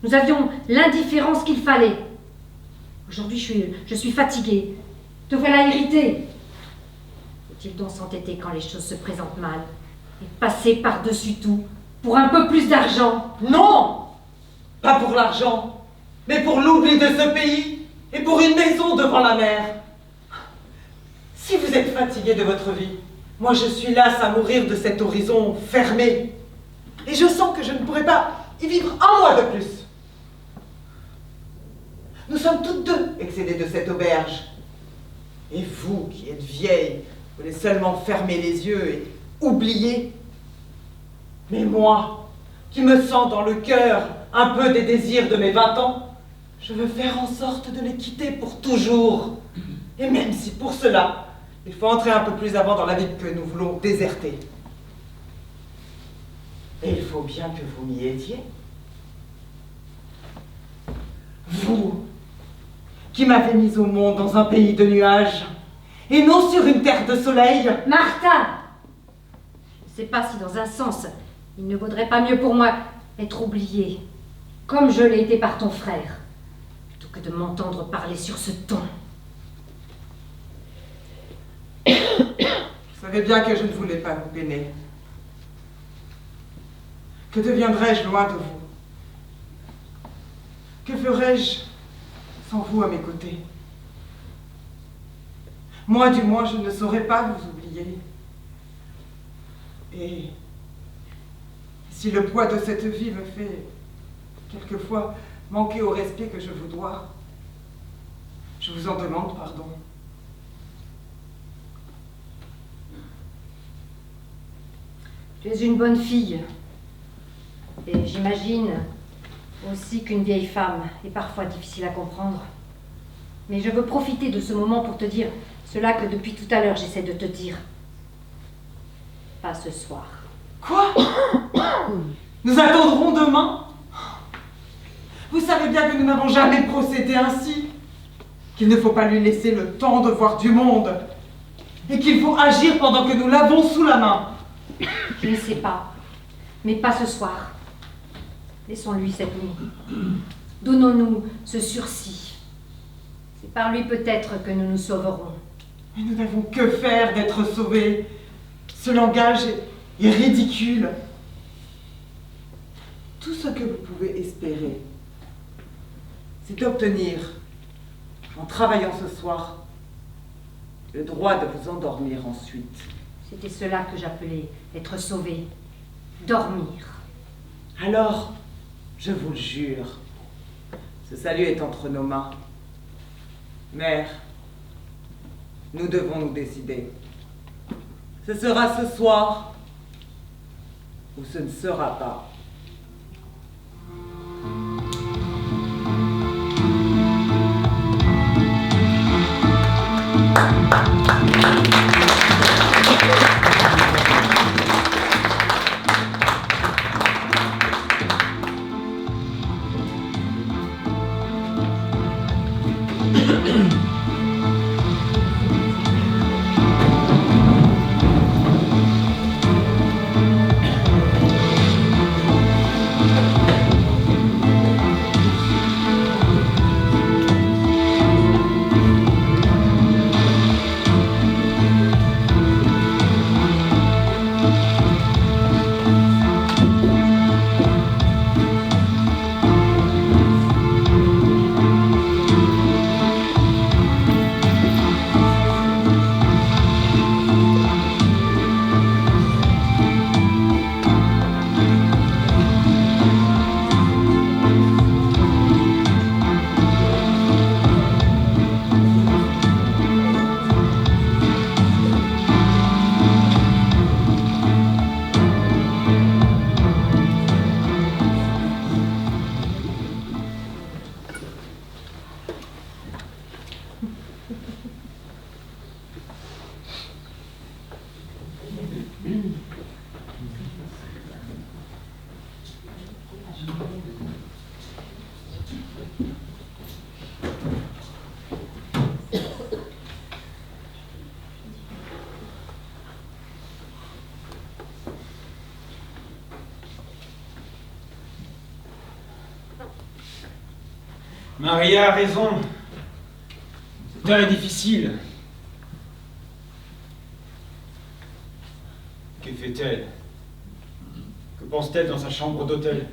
Nous avions l'indifférence qu'il fallait. Aujourd'hui, je suis fatiguée. Te voilà irritée. Faut-il donc s'entêter quand les choses se présentent mal et passer par-dessus tout pour un peu plus d'argent? Non! Pas pour l'argent, mais pour l'oubli de ce pays et pour une maison devant la mer. Si vous êtes fatigué de votre vie, moi je suis lasse à mourir de cet horizon fermé. Et je sens que je ne pourrai pas y vivre un mois de plus. Nous sommes toutes deux excédées de cette auberge. Et vous, qui êtes vieille, voulez seulement fermer les yeux et oublier. Mais moi, qui me sens dans le cœur un peu des désirs de mes 20 ans, je veux faire en sorte de les quitter pour toujours. Et même si pour cela, il faut entrer un peu plus avant dans la vie que nous voulons déserter. Et il faut bien que vous m'y aidiez. Vous, qui m'avez mise au monde dans un pays de nuages, et non sur une terre de soleil. Martha! Je ne sais pas si dans un sens, il ne vaudrait pas mieux pour moi être oubliée, comme je l'ai été par ton frère, plutôt que de m'entendre parler sur ce ton. Vous savez bien que je ne voulais pas vous peiner. Que deviendrais-je loin de vous? Que ferais-je sans vous à mes côtés? Moi, du moins, je ne saurais pas vous oublier. Si le poids de cette vie me fait, quelquefois, manquer au respect que je vous dois, je vous en demande pardon. Tu es une bonne fille. Et j'imagine aussi qu'une vieille femme est parfois difficile à comprendre. Mais je veux profiter de ce moment pour te dire cela que depuis tout à l'heure j'essaie de te dire. Pas ce soir. Quoi? Nous attendrons demain? Vous savez bien que nous n'avons jamais procédé ainsi, qu'il ne faut pas lui laisser le temps de voir du monde, et qu'il faut agir pendant que nous l'avons sous la main. Je ne sais pas, mais pas ce soir. Laissons-lui cette nuit. Donnons-nous ce sursis. C'est par lui peut-être que nous nous sauverons. Mais nous n'avons que faire d'être sauvés. Ce langage est ridicule. Tout ce que vous pouvez espérer, c'est d'obtenir, en travaillant ce soir, le droit de vous endormir ensuite. C'était cela que j'appelais être sauvé. Dormir. Alors, je vous le jure, ce salut est entre nos mains. Mère, nous devons nous décider. Ce sera ce soir ou ce ne sera pas. Maria a raison. Cette heure est difficile. Que fait-elle? Que pense-t-elle dans sa chambre d'hôtel?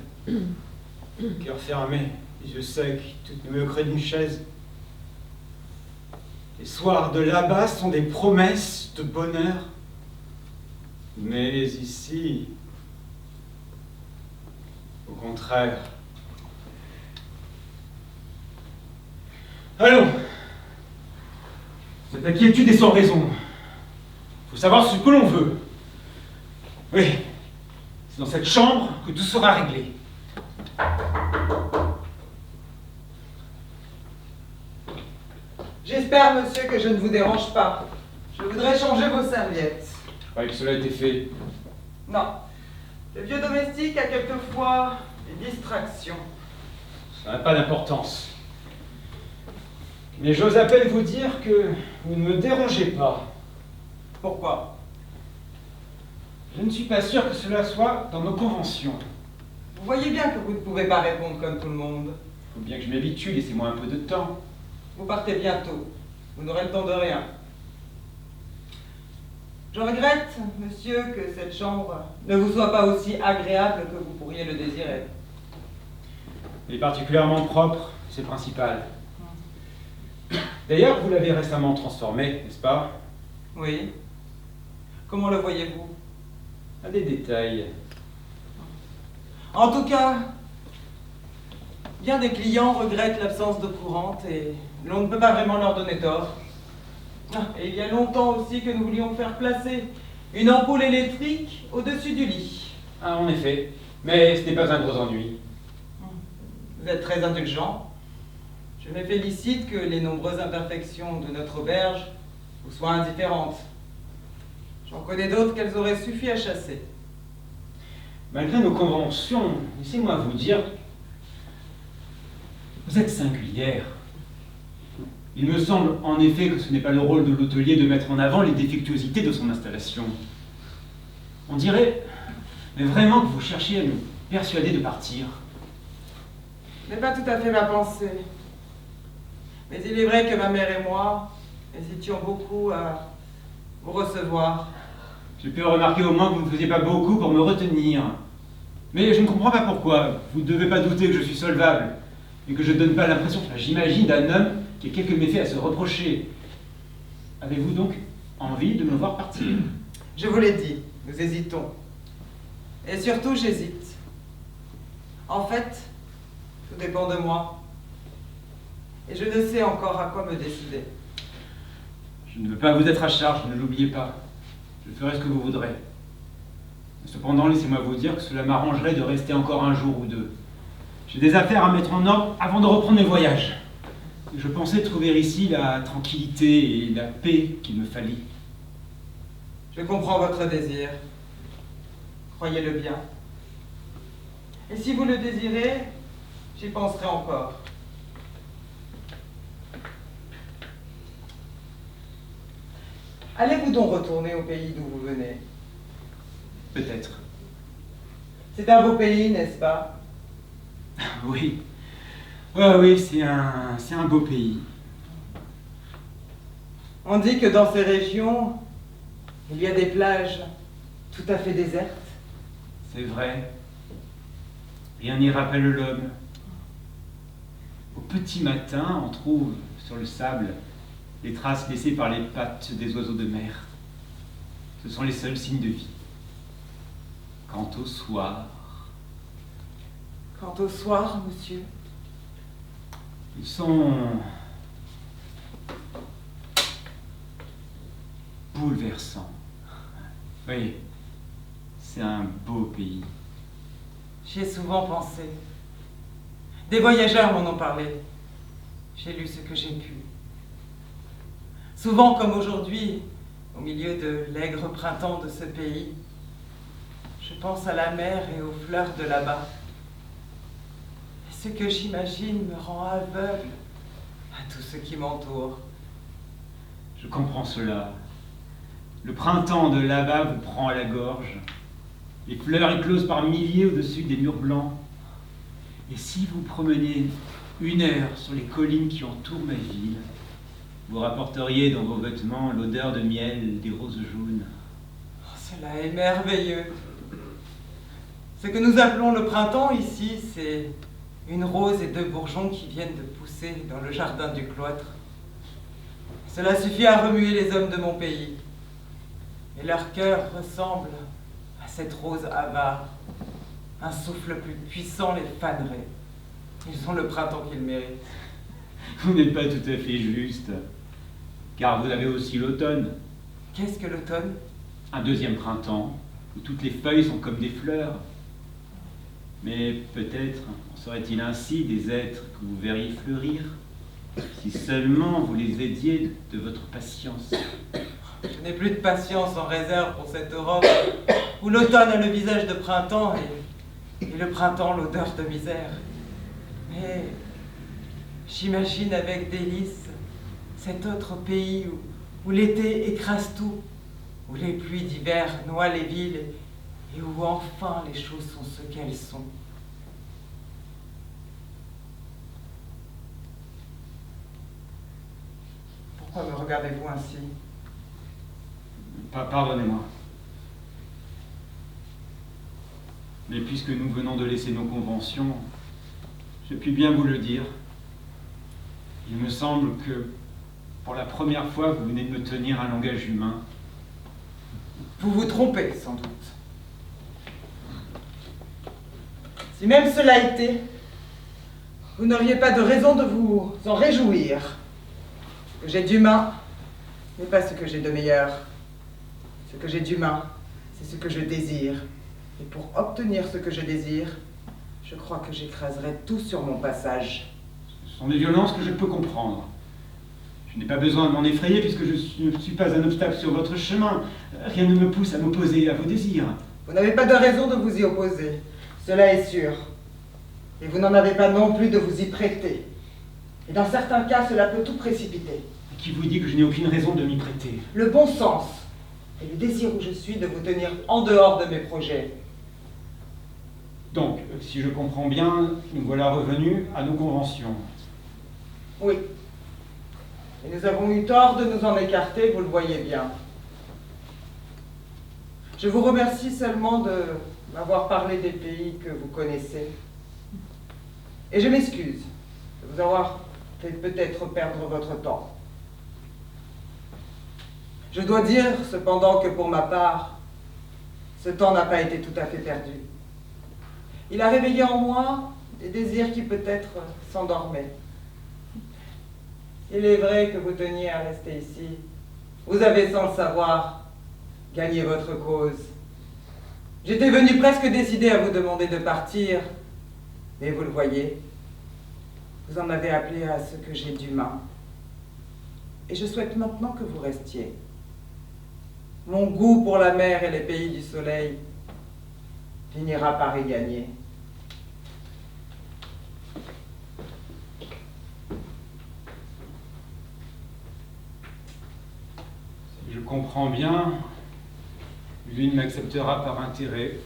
Cœur fermé, les yeux secs, toute nue au creux d'une chaise. Les soirs de là-bas sont des promesses de bonheur. Mais ici, au contraire. Allons! Cette inquiétude est sans raison. Il faut savoir ce que l'on veut. Oui, c'est dans cette chambre que tout sera réglé. J'espère, monsieur, que je ne vous dérange pas. Je voudrais changer vos serviettes. Je croyais que cela était fait. Non. Le vieux domestique a quelquefois des distractions. Ça n'a pas d'importance. Mais j'ose à peine vous dire que vous ne me dérangez pas. Pourquoi? Je ne suis pas sûr que cela soit dans nos conventions. Vous voyez bien que vous ne pouvez pas répondre comme tout le monde. Il faut bien que je m'habitue, laissez-moi un peu de temps. Vous partez bientôt. Vous n'aurez le temps de rien. Je regrette, monsieur, que cette chambre ne vous soit pas aussi agréable que vous pourriez le désirer. Elle est particulièrement propre, c'est le principal. D'ailleurs, vous l'avez récemment transformée, n'est-ce pas? Oui. Comment le voyez-vous? À des détails. En tout cas, bien des clients regrettent l'absence d'eau courante et l'on ne peut pas vraiment leur donner tort. Et il y a longtemps aussi que nous voulions faire placer une ampoule électrique au-dessus du lit. Ah, en effet. Mais ce n'est pas un gros ennui. Vous êtes très indulgent. Je me félicite que les nombreuses imperfections de notre auberge vous soient indifférentes. J'en connais d'autres qu'elles auraient suffi à chasser. Malgré nos conventions, laissez-moi vous dire, vous êtes singulière. Il me semble en effet que ce n'est pas le rôle de l'hôtelier de mettre en avant les défectuosités de son installation. On dirait, mais vraiment que vous cherchez à nous persuader de partir. Ce n'est pas tout à fait ma pensée. Mais il est vrai que ma mère et moi hésitions beaucoup à vous recevoir. J'ai pu remarquer au moins que vous ne faisiez pas beaucoup pour me retenir. Mais je ne comprends pas pourquoi. Vous ne devez pas douter que je suis solvable. Et que je ne donne pas l'impression, j'imagine, d'un homme qui a quelques méfaits à se reprocher. Avez-vous donc envie de me voir partir? Je vous l'ai dit, nous hésitons. Et surtout, j'hésite. En fait, tout dépend de moi. Et je ne sais encore à quoi me décider. Je ne veux pas vous être à charge, ne l'oubliez pas. Je ferai ce que vous voudrez. Cependant, laissez-moi vous dire que cela m'arrangerait de rester encore un jour ou deux. J'ai des affaires à mettre en ordre avant de reprendre mes voyages. Et je pensais trouver ici la tranquillité et la paix qu'il me fallait. Je comprends votre désir. Croyez-le bien. Et si vous le désirez, j'y penserai encore. Allez-vous donc retourner au pays d'où vous venez? Peut-être. C'est un beau pays, n'est-ce pas? Oui. Oui, c'est un beau pays. On dit que dans ces régions, il y a des plages tout à fait désertes. C'est vrai. Rien n'y rappelle l'homme. Au petit matin, on trouve sur le sable les traces laissées par les pattes des oiseaux de mer. Ce sont les seuls signes de vie. Quant au soir... Quant au soir, monsieur, ils sont... bouleversants. Oui, c'est un beau pays. j'y ai souvent pensé. Des voyageurs m'en ont parlé. J'ai lu ce que j'ai pu. Souvent, comme aujourd'hui, au milieu de l'aigre printemps de ce pays, je pense à la mer et aux fleurs de là-bas. Et ce que j'imagine me rend aveugle à tout ce qui m'entoure. Je comprends cela. Le printemps de là-bas vous prend à la gorge. Les fleurs éclosent par milliers au-dessus des murs blancs. Et si vous promeniez 1 heure sur les collines qui entourent ma ville, vous rapporteriez dans vos vêtements l'odeur de miel des roses jaunes. Oh, cela est merveilleux. Ce que nous appelons le printemps ici, c'est une rose et 2 bourgeons qui viennent de pousser dans le jardin du cloître. Cela suffit à remuer les hommes de mon pays. Et leur cœur ressemble à cette rose avare. Un souffle plus puissant les fanerait. Ils ont le printemps qu'ils méritent. Vous n'êtes pas tout à fait juste, car vous avez aussi l'automne. Qu'est-ce que l'automne? Un deuxième printemps, où toutes les feuilles sont comme des fleurs. Mais peut-être en serait-il ainsi des êtres que vous verriez fleurir, si seulement vous les aidiez de votre patience. Je n'ai plus de patience en réserve pour cette Europe où l'automne a le visage de printemps et le printemps l'odeur de misère. Mais j'imagine avec délice cet autre pays où l'été écrase tout, où les pluies d'hiver noient les villes et où enfin les choses sont ce qu'elles sont. Pourquoi me regardez-vous ainsi? Pardonnez-moi. Mais puisque nous venons de laisser nos conventions, je puis bien vous le dire. Il me semble que, pour la première fois, vous venez de me tenir un langage humain. Vous vous trompez, sans doute. Si même cela était, vous n'auriez pas de raison de vous en réjouir. Ce que j'ai d'humain n'est pas ce que j'ai de meilleur. Ce que j'ai d'humain, c'est ce que je désire. Et pour obtenir ce que je désire, je crois que j'écraserai tout sur mon passage. Ce sont des violences que je peux comprendre. Je n'ai pas besoin de m'en effrayer puisque je ne suis pas un obstacle sur votre chemin. Rien ne me pousse à m'opposer à vos désirs. Vous n'avez pas de raison de vous y opposer, cela est sûr. Et vous n'en avez pas non plus de vous y prêter. Et dans certains cas, cela peut tout précipiter. Qui vous dit que je n'ai aucune raison de m'y prêter? Le bon sens et le désir où je suis de vous tenir en dehors de mes projets. Donc, si je comprends bien, nous voilà revenus à nos conventions. Oui. Et nous avons eu tort de nous en écarter, vous le voyez bien. Je vous remercie seulement de m'avoir parlé des pays que vous connaissez. Et je m'excuse de vous avoir fait peut-être perdre votre temps. Je dois dire cependant que pour ma part, ce temps n'a pas été tout à fait perdu. Il a réveillé en moi des désirs qui peut-être s'endormaient. Il est vrai que vous teniez à rester ici. Vous avez, sans le savoir, gagné votre cause. J'étais venu presque décidé à vous demander de partir, mais vous le voyez, vous en avez appelé à ce que j'ai d'humain. Et je souhaite maintenant que vous restiez. Mon goût pour la mer et les pays du soleil finira par y gagner. Si je comprends bien, l'une m'acceptera par intérêt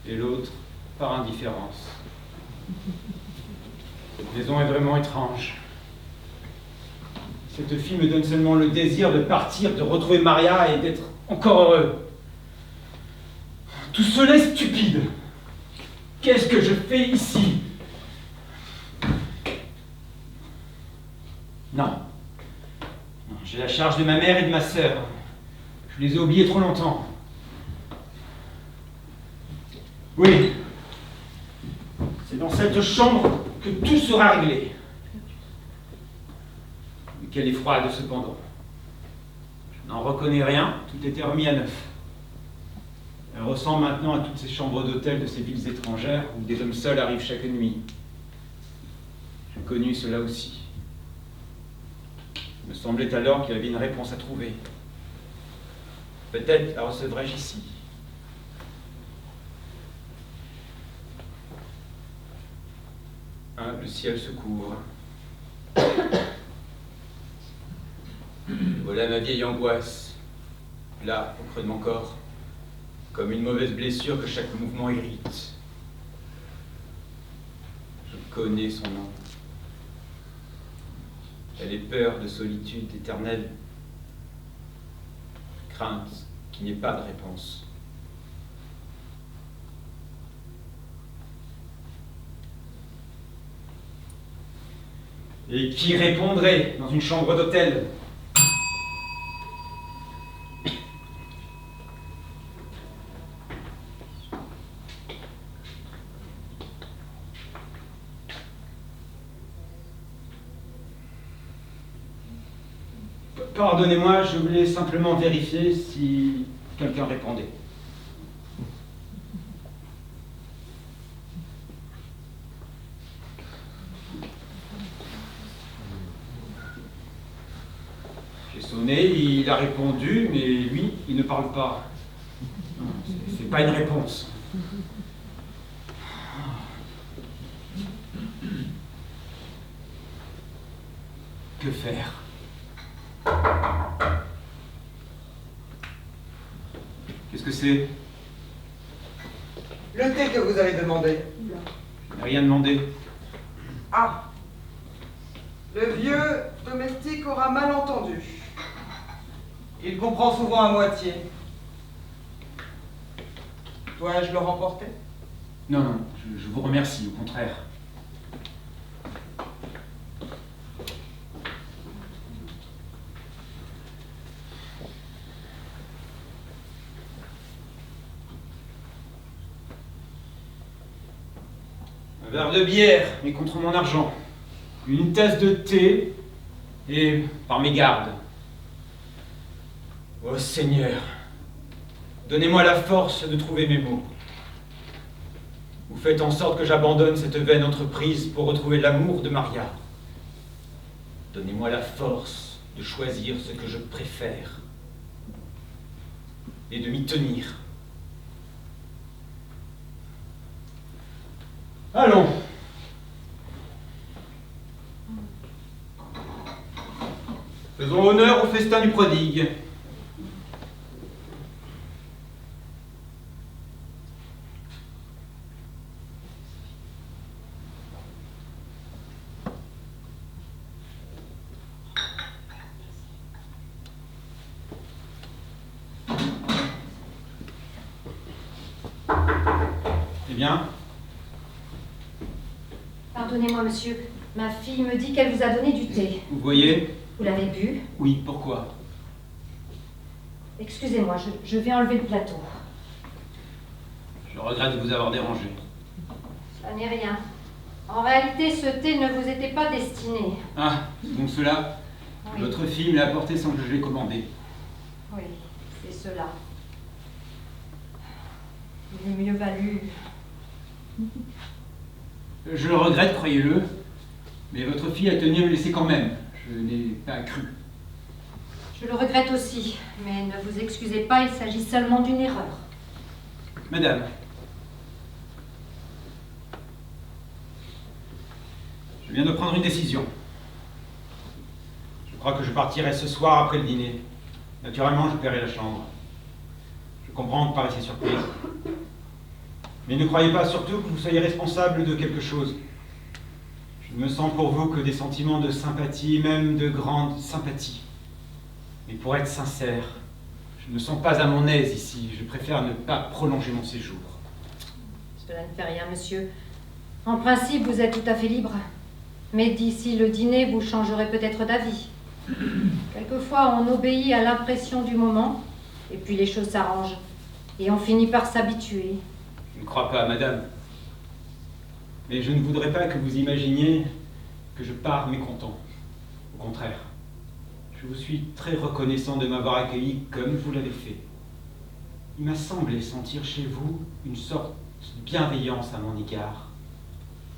et l'autre par indifférence. Cette maison est vraiment étrange. Cette fille me donne seulement le désir de partir, de retrouver Maria et d'être encore heureux. Tout cela est stupide. Qu'est-ce que je fais ici? Non. J'ai la charge de ma mère et de ma sœur. Je les ai oubliés trop longtemps. Oui. C'est dans cette chambre que tout sera réglé. Mais qu'elle est froide cependant. Je n'en reconnais rien, tout était remis à neuf. Elle ressemble maintenant à toutes ces chambres d'hôtel de ces villes étrangères où des hommes seuls arrivent chaque nuit. J'ai connu cela aussi. Il me semblait alors qu'il y avait une réponse à trouver. Peut-être la recevrai-je ici. Hein, le ciel se couvre. Voilà ma vieille angoisse, là, au creux de mon corps, comme une mauvaise blessure que chaque mouvement irrite. Je connais son nom. Elle est peur de solitude éternelle, crainte qu'il n'y ait pas de réponse. Et qui répondrait dans une chambre d'hôtel? Pardonnez-moi, je voulais simplement vérifier si quelqu'un répondait. J'ai sonné, il a répondu, mais lui, il ne parle pas. C'est pas une réponse. Que faire? Qu'est-ce que c'est? Le thé que vous avez demandé. Je n'ai rien demandé. Ah. Le vieux domestique aura mal entendu. Il comprend souvent à moitié. Dois-je le remporter? Non, non, je vous remercie, au contraire. verre de bière, mais contre mon argent. Une tasse de thé, et par mes gardes. Oh Seigneur, donnez-moi la force de trouver mes mots. Vous faites en sorte que j'abandonne cette vaine entreprise pour retrouver l'amour de Maria. Donnez-moi la force de choisir ce que je préfère et de m'y tenir. Allons. Faisons honneur au festin du prodigue. Eh bien? Pardonnez-moi, monsieur. Ma fille me dit qu'elle vous a donné du thé. Vous voyez? Vous l'avez bu? Oui, pourquoi? Excusez-moi, je vais enlever le plateau. Je regrette de vous avoir dérangé. Ça n'est rien. En réalité, ce thé ne vous était pas destiné. Ah, donc cela? Oui. Votre fille me l'a apporté sans que je l'ai commandé. Oui, c'est cela. Il eût mieux valu. Je le regrette, croyez-le, mais votre fille a tenu à me laisser quand même. Je n'ai pas cru. Je le regrette aussi, mais ne vous excusez pas, il s'agit seulement d'une erreur. Madame, je viens de prendre une décision. Je crois que je partirai ce soir après le dîner. Naturellement, je paierai la chambre. Je comprends que vous paraissiez surprise. Mais ne croyez pas surtout que vous soyez responsable de quelque chose. Je ne sens pour vous que des sentiments de sympathie, même de grande sympathie. Mais pour être sincère, je ne me sens pas à mon aise ici. Je préfère ne pas prolonger mon séjour. Cela ne fait rien, monsieur. En principe, vous êtes tout à fait libre. Mais d'ici le dîner, vous changerez peut-être d'avis. Quelquefois, on obéit à l'impression du moment, et puis les choses s'arrangent. Et on finit par s'habituer. Je ne crois pas, madame. Mais je ne voudrais pas que vous imaginiez que je pars mécontent. Au contraire. Je vous suis très reconnaissant de m'avoir accueilli comme vous l'avez fait. Il m'a semblé sentir chez vous une sorte de bienveillance à mon égard.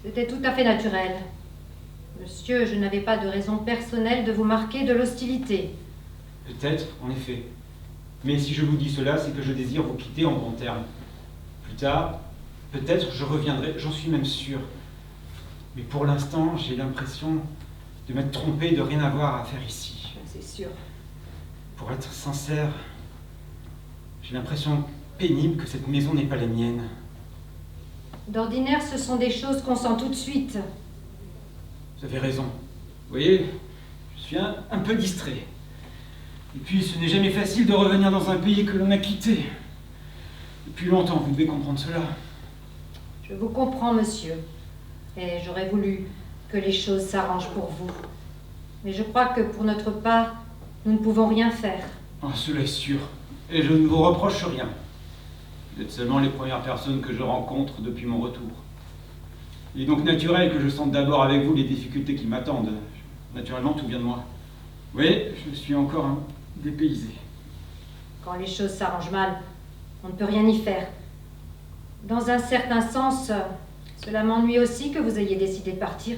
C'était tout à fait naturel. Monsieur, je n'avais pas de raison personnelle de vous marquer de l'hostilité. Peut-être, en effet. Mais si je vous dis cela, c'est que je désire vous quitter en bons termes. Plus tard, peut-être je reviendrai, j'en suis même sûr. Mais pour l'instant, j'ai l'impression de m'être trompé, de rien avoir à faire ici. C'est sûr. Pour être sincère, j'ai l'impression pénible que cette maison n'est pas la mienne. D'ordinaire, ce sont des choses qu'on sent tout de suite. Vous avez raison. Vous voyez, je suis un peu distrait. Et puis, ce n'est jamais facile de revenir dans un pays que l'on a quitté. Depuis longtemps, vous devez comprendre cela. Je vous comprends, monsieur. Et j'aurais voulu que les choses s'arrangent pour vous. Mais je crois que pour notre part, nous ne pouvons rien faire. Ah, cela est sûr. Et je ne vous reproche rien. Vous êtes seulement les premières personnes que je rencontre depuis mon retour. Il est donc naturel que je sente d'abord avec vous les difficultés qui m'attendent. Naturellement, tout vient de moi. Vous voyez, je suis encore un dépaysé. Quand les choses s'arrangent mal, on ne peut rien y faire. Dans un certain sens, cela m'ennuie aussi que vous ayez décidé de partir.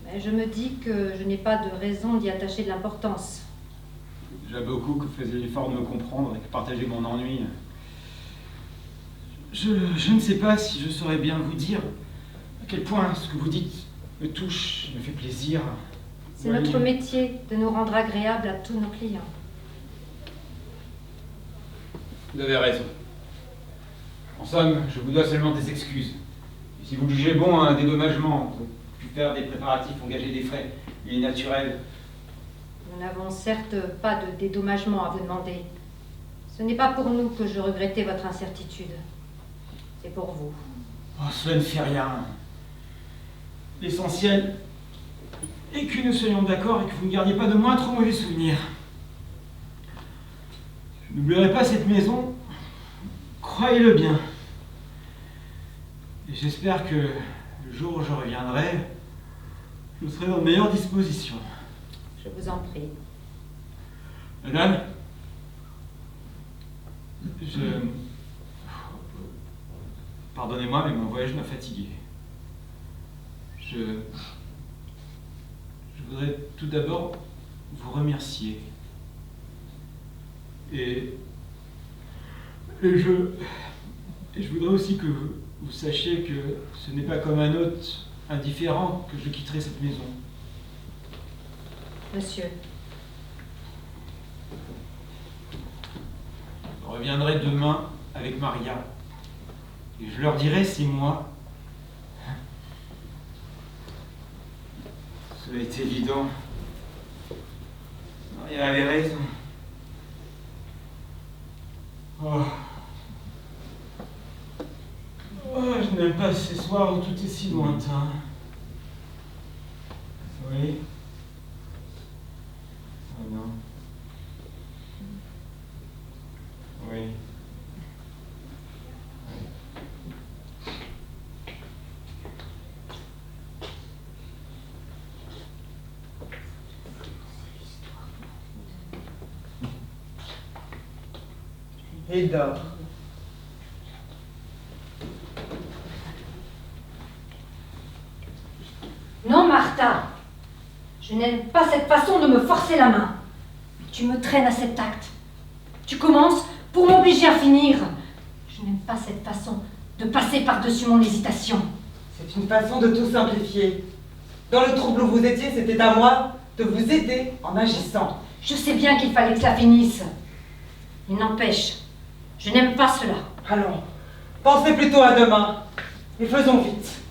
Mais je me dis que je n'ai pas de raison d'y attacher de l'importance. Déjà beaucoup que vous faisiez l'effort de me comprendre et de partager mon ennui. Je ne sais pas si je saurais bien vous dire à quel point ce que vous dites me touche, me fait plaisir. C'est notre métier de nous rendre agréables à tous nos clients. Vous avez raison. En somme, je vous dois seulement des excuses. Et si vous jugez bon un dédommagement, vous pouvez faire des préparatifs, engager des frais, il est naturel. Nous n'avons certes pas de dédommagement à vous demander. Ce n'est pas pour nous que je regrettais votre incertitude. C'est pour vous. Oh, cela ne fait rien. L'essentiel est que nous soyons d'accord et que vous ne gardiez pas de moi trop mauvais souvenirs. Je n'oublierai pas cette maison, croyez-le bien. Et j'espère que Le jour où je reviendrai, je serai dans de meilleures dispositions. Je vous en prie. Madame, pardonnez-moi, mais mon voyage m'a fatigué. Je voudrais tout d'abord vous remercier. Et je voudrais aussi que vous sachiez que ce n'est pas comme un hôte indifférent que je quitterai cette maison. Monsieur, Je reviendrai demain avec Maria. Et je leur dirai c'est moi. Ça a été évident. Maria avait raison. Oh. Oh, je n'aime pas ces soirs où tout est si lointain. Oui. Oh non. Oui. Et il dort. non, Martha. Je n'aime pas cette façon de me forcer la main. Tu me traînes à cet acte. Tu commences pour m'obliger à finir. Je n'aime pas cette façon de passer par-dessus mon hésitation. C'est une façon de tout simplifier. Dans le trouble où vous étiez, c'était à moi de vous aider en agissant. Je sais bien qu'il fallait que ça finisse. Il n'empêche, je n'aime pas cela. Allons, pensez plutôt à demain. Et faisons vite.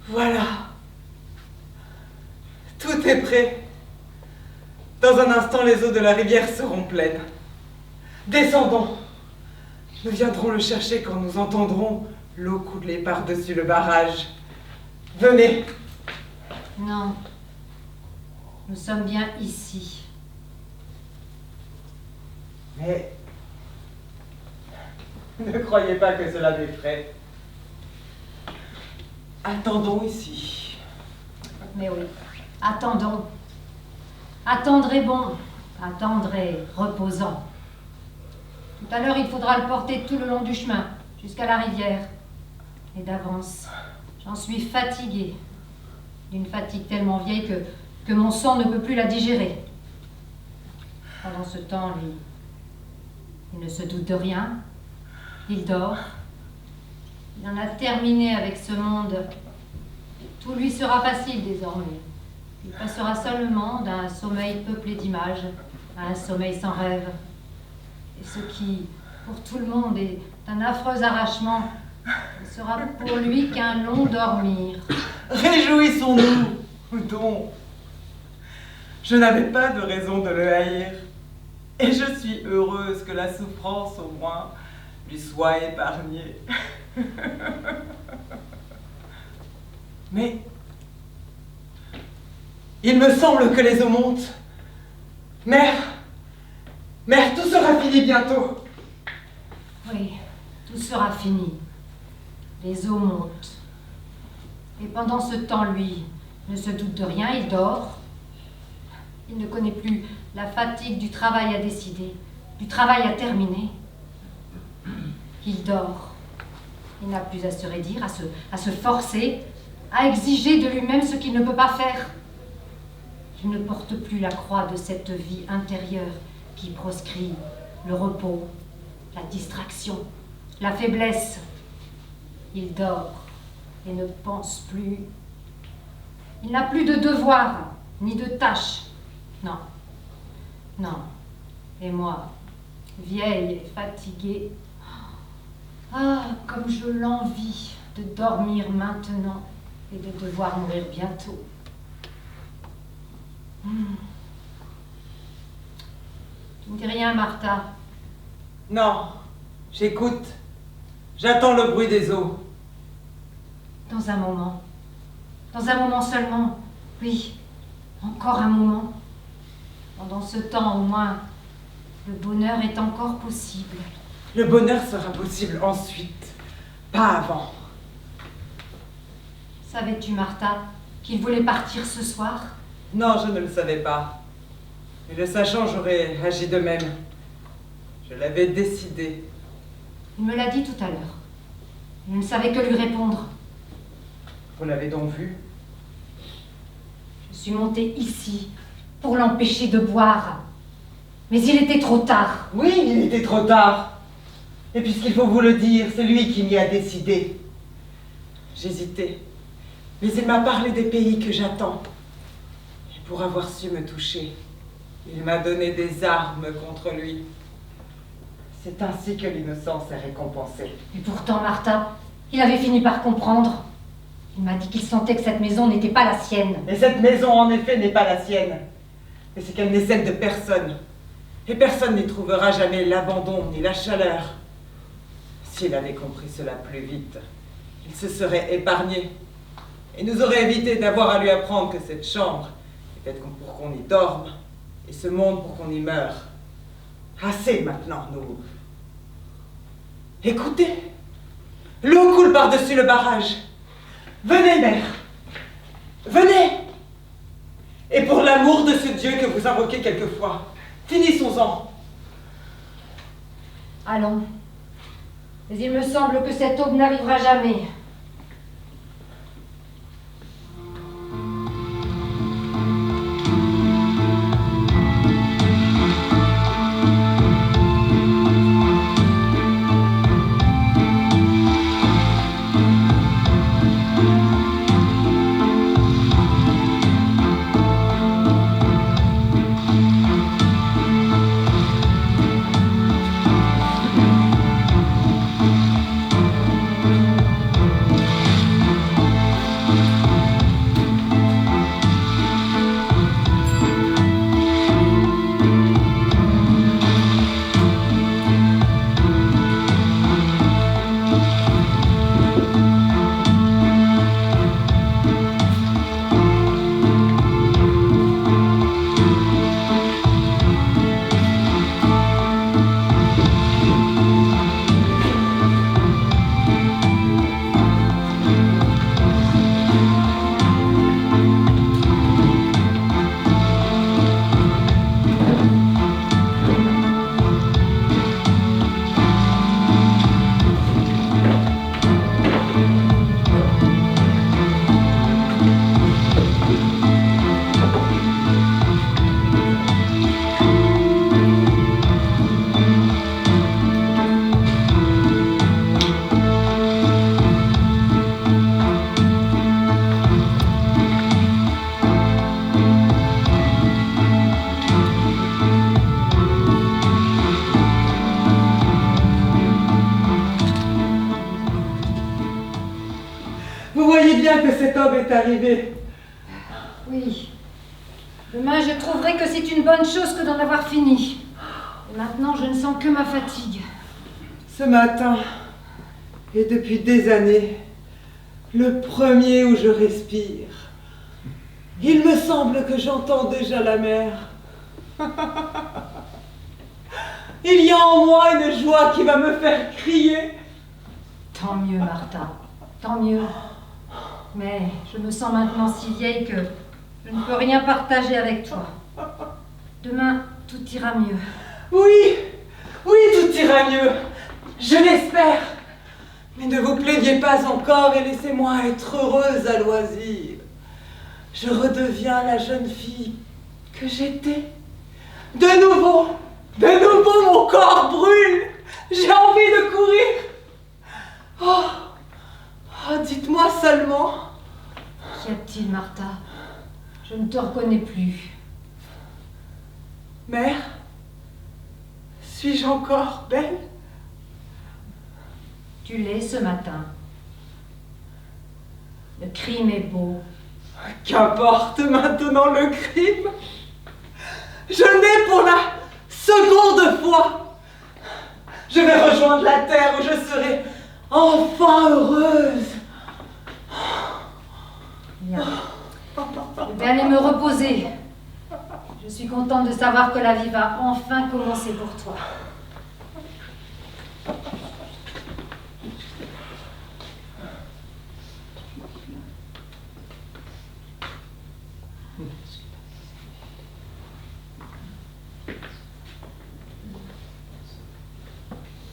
Voilà. Tout est prêt. Dans un instant, les eaux de la rivière seront pleines. Descendons. Nous viendrons le chercher quand nous entendrons l'eau couler par-dessus le barrage. Venez. Non. Nous sommes bien ici. Mais ne croyez pas que cela m'effraie. Attendons ici. Mais oui, attendons. Attendre est bon. Attendre est reposant. Tout à l'heure, il faudra le porter tout le long du chemin, jusqu'à la rivière. Et d'avance, j'en suis fatiguée. D'une fatigue tellement vieille que mon sang ne peut plus la digérer. Pendant ce temps, lui, il ne se doute de rien. Il dort. Il en a terminé avec ce monde. Tout lui sera facile désormais. Il passera seulement d'un sommeil peuplé d'images à un sommeil sans rêve. Et ce qui, pour tout le monde, est un affreux arrachement, ne sera pour lui qu'un long dormir. Réjouissons-nous donc. Je n'avais pas de raison de le haïr. Et je suis heureuse que la souffrance, au moins, lui soit épargnée. Mais il me semble que les eaux montent. Mère, tout sera fini bientôt. Oui, tout sera fini. Les eaux montent. Et pendant ce temps, lui, ne se doute de rien, il dort. Il ne connaît plus la fatigue du travail à décider, du travail à terminer. Il dort. Il n'a plus à se raidir, à se forcer, à exiger de lui-même ce qu'il ne peut pas faire. Il ne porte plus la croix de cette vie intérieure qui proscrit le repos, la distraction, la faiblesse. Il dort et ne pense plus. Il n'a plus de devoir, ni de taches. Non. Non. Et moi, vieille et fatiguée, ah, comme je l'envie de dormir maintenant et de devoir mourir bientôt. Tu ne dis rien, Martha? Non, j'écoute. J'attends le bruit des eaux. Dans un moment. Dans un moment seulement. Oui, encore un moment. Pendant ce temps, au moins, le bonheur est encore possible. Le bonheur sera possible ensuite, pas avant. Savais-tu, Martha, qu'il voulait partir ce soir? Non, je ne le savais pas. Mais le sachant, j'aurais agi de même. Je l'avais décidé. Il me l'a dit tout à l'heure. Je ne savais que lui répondre. Vous l'avez donc vu? Je suis montée ici pour l'empêcher de boire. Mais il était trop tard. Oui, il était trop tard. Et puisqu'il faut vous le dire, c'est lui qui m'y a décidé. J'hésitais. Mais il m'a parlé des pays que j'attends. Et pour avoir su me toucher, il m'a donné des armes contre lui. C'est ainsi que l'innocence est récompensée. Et pourtant, Martha, il avait fini par comprendre. Il m'a dit qu'il sentait que cette maison n'était pas la sienne. Et cette maison, en effet, n'est pas la sienne. Mais c'est qu'elle n'est celle de personne. Et personne n'y trouvera jamais l'abandon ni la chaleur. S'il avait compris cela plus vite, il se serait épargné. Et nous aurait évité d'avoir à lui apprendre que cette chambre est faite pour qu'on y dorme, et ce monde pour qu'on y meure. Assez maintenant, nous. Écoutez, l'eau coule par-dessus le barrage. Venez, mère. Venez. Et pour l'amour de ce Dieu que vous invoquez quelquefois, finissons-en. Allons. Mais il me semble que cette aube n'arrivera jamais. Vous voyez bien que cet homme est arrivé. Oui. Demain, je trouverai que c'est une bonne chose que d'en avoir fini. Et maintenant, je ne sens que ma fatigue. Ce matin, et depuis des années, le premier où je respire, il me semble que j'entends déjà la mer. Il y a en moi une joie qui va me faire crier. Tant mieux, Martha. Tant mieux. Mais je me sens maintenant si vieille que je ne peux rien partager avec toi. Demain, tout ira mieux. Oui, oui, tout ira mieux. Je l'espère. Mais ne vous plaignez pas encore et laissez-moi être heureuse à loisir. Je redeviens la jeune fille que j'étais. De nouveau, mon corps brûle. J'ai envie de courir. Oh, dites-moi seulement. Qu'y a-t-il, Martha? Je ne te reconnais plus. Mère, suis-je encore belle? Tu l'es ce matin. Le crime est beau. Qu'importe maintenant le crime. Je nais pour la seconde fois. Je vais rejoindre la terre où je serai enfin heureuse. Bien. Je vais aller me reposer. Je suis contente de savoir que la vie va enfin commencer pour toi.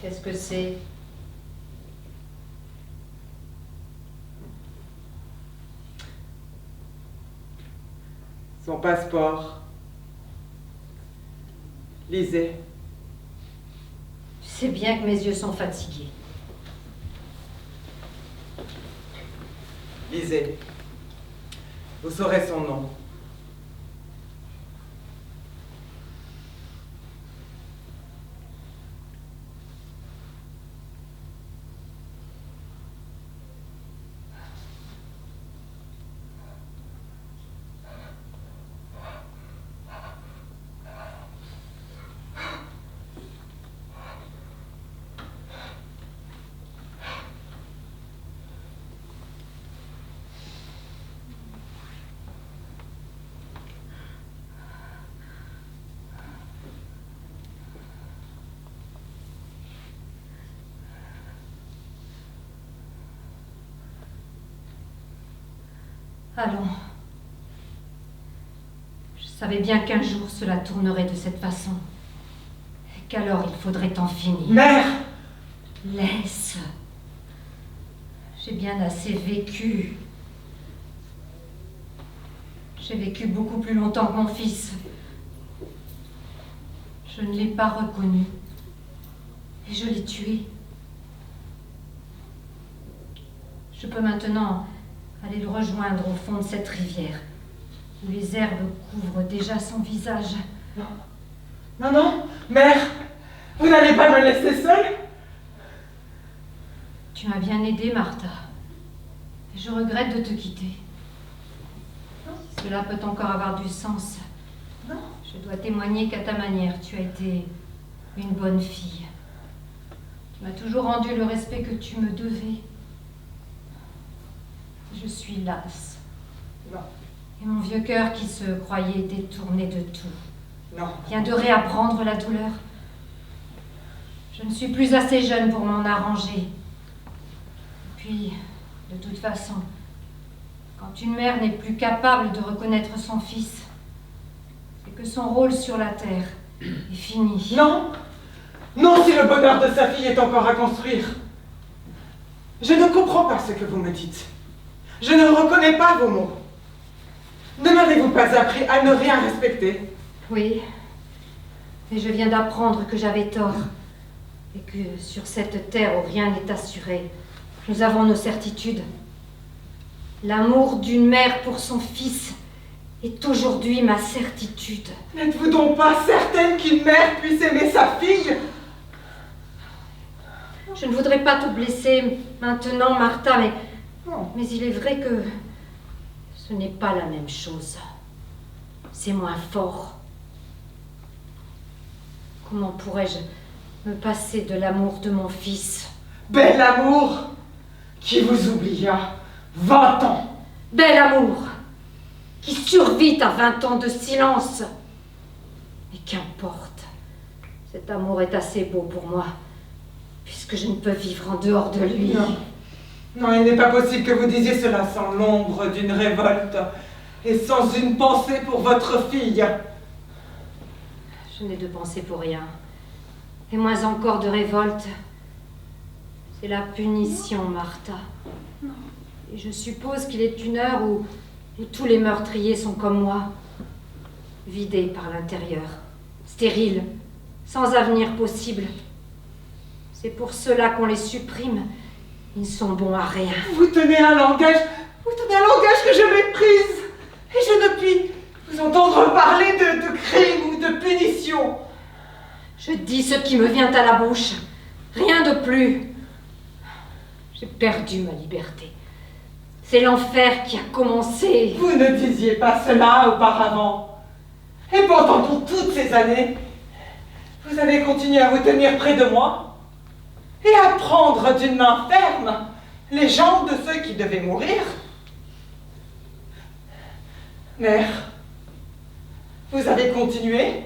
Qu'est-ce que c'est? Son passeport. Lisez. Tu sais bien que mes yeux sont fatigués. Lisez. Vous saurez son nom. Allons. Je savais bien qu'un jour cela tournerait de cette façon. Et qu'alors il faudrait en finir. Mère! Laisse. J'ai bien assez vécu. J'ai vécu beaucoup plus longtemps que mon fils. Je ne l'ai pas reconnu. Et je l'ai tué. Je peux maintenant aller le rejoindre au fond de cette rivière, où les herbes couvrent déjà son visage. Non. Non, non, mère! Vous n'allez pas me laisser seule? Tu m'as bien aidée, Martha. Et je regrette de te quitter. Si cela peut encore avoir du sens. Non. Je dois témoigner qu'à ta manière, tu as été une bonne fille. Tu m'as toujours rendu le respect que tu me devais. Je suis lasse. Non. Et mon vieux cœur qui se croyait détourné de tout Non. vient de réapprendre la douleur. Je ne suis plus assez jeune pour m'en arranger. Puis, de toute façon, quand une mère n'est plus capable de reconnaître son fils, c'est que son rôle sur la terre est fini. Non! Non, si le bonheur de sa fille est encore à construire. Je ne comprends pas ce que vous me dites. Je ne reconnais pas vos mots. Ne m'avez-vous pas appris à ne rien respecter? Oui, mais je viens d'apprendre que j'avais tort et que sur cette terre où rien n'est assuré, nous avons nos certitudes. L'amour d'une mère pour son fils est aujourd'hui ma certitude. N'êtes-vous donc pas certaine qu'une mère puisse aimer sa fille? Je ne voudrais pas te blesser maintenant, Martha, Non. mais il est vrai que ce n'est pas la même chose. C'est moins fort. Comment pourrais-je me passer de l'amour de mon fils? Bel amour qui vous oublia 20 ans. Bel amour qui survit à 20 ans de silence. Mais qu'importe, cet amour est assez beau pour moi, puisque je ne peux vivre en dehors de lui. Non. Non, il n'est pas possible que vous disiez cela sans l'ombre d'une révolte et sans une pensée pour votre fille. Je n'ai de pensée pour rien, et moins encore de révolte. C'est la punition, Martha. Et je suppose qu'il est une heure où tous les meurtriers sont comme moi, vidés par l'intérieur, stériles, sans avenir possible. C'est pour cela qu'on les supprime. Ils sont bons à rien. Vous tenez un langage que je méprise. Et je ne puis parler de crime ou de punition. Je dis ce qui me vient à la bouche. Rien de plus. J'ai perdu ma liberté. C'est l'enfer qui a commencé. Vous ne disiez pas cela auparavant. Et pendant toutes ces années, vous avez continué à vous tenir près de moi et à prendre d'une main ferme les jambes de ceux qui devaient mourir. Mère, vous avez continué.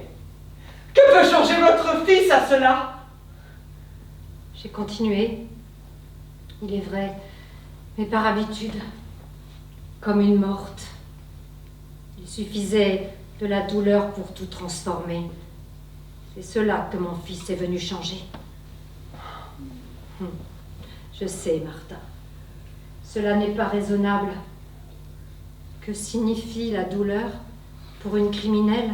Que peut changer votre fils à cela? J'ai continué. Il est vrai, mais par habitude, comme une morte. Il suffisait de la douleur pour tout transformer. C'est cela que mon fils est venu changer. Je sais, Martha. Cela n'est pas raisonnable. Que signifie la douleur pour une criminelle?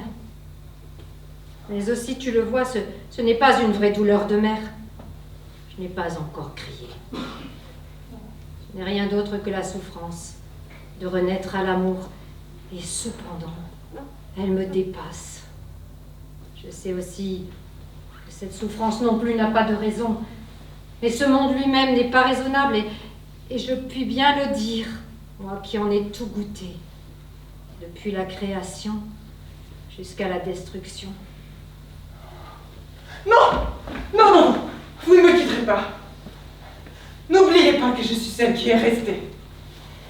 Mais aussi, tu le vois, ce n'est pas une vraie douleur de mère. Je n'ai pas encore crié. Ce n'est rien d'autre que la souffrance de renaître à l'amour. Et cependant, elle me dépasse. Je sais aussi que cette souffrance non plus n'a pas de raison. Mais ce monde lui-même n'est pas raisonnable et je puis bien le dire, moi qui en ai tout goûté, depuis la création jusqu'à la destruction. Non! Non, non! Vous ne me quitterez pas. N'oubliez pas que je suis celle qui est restée.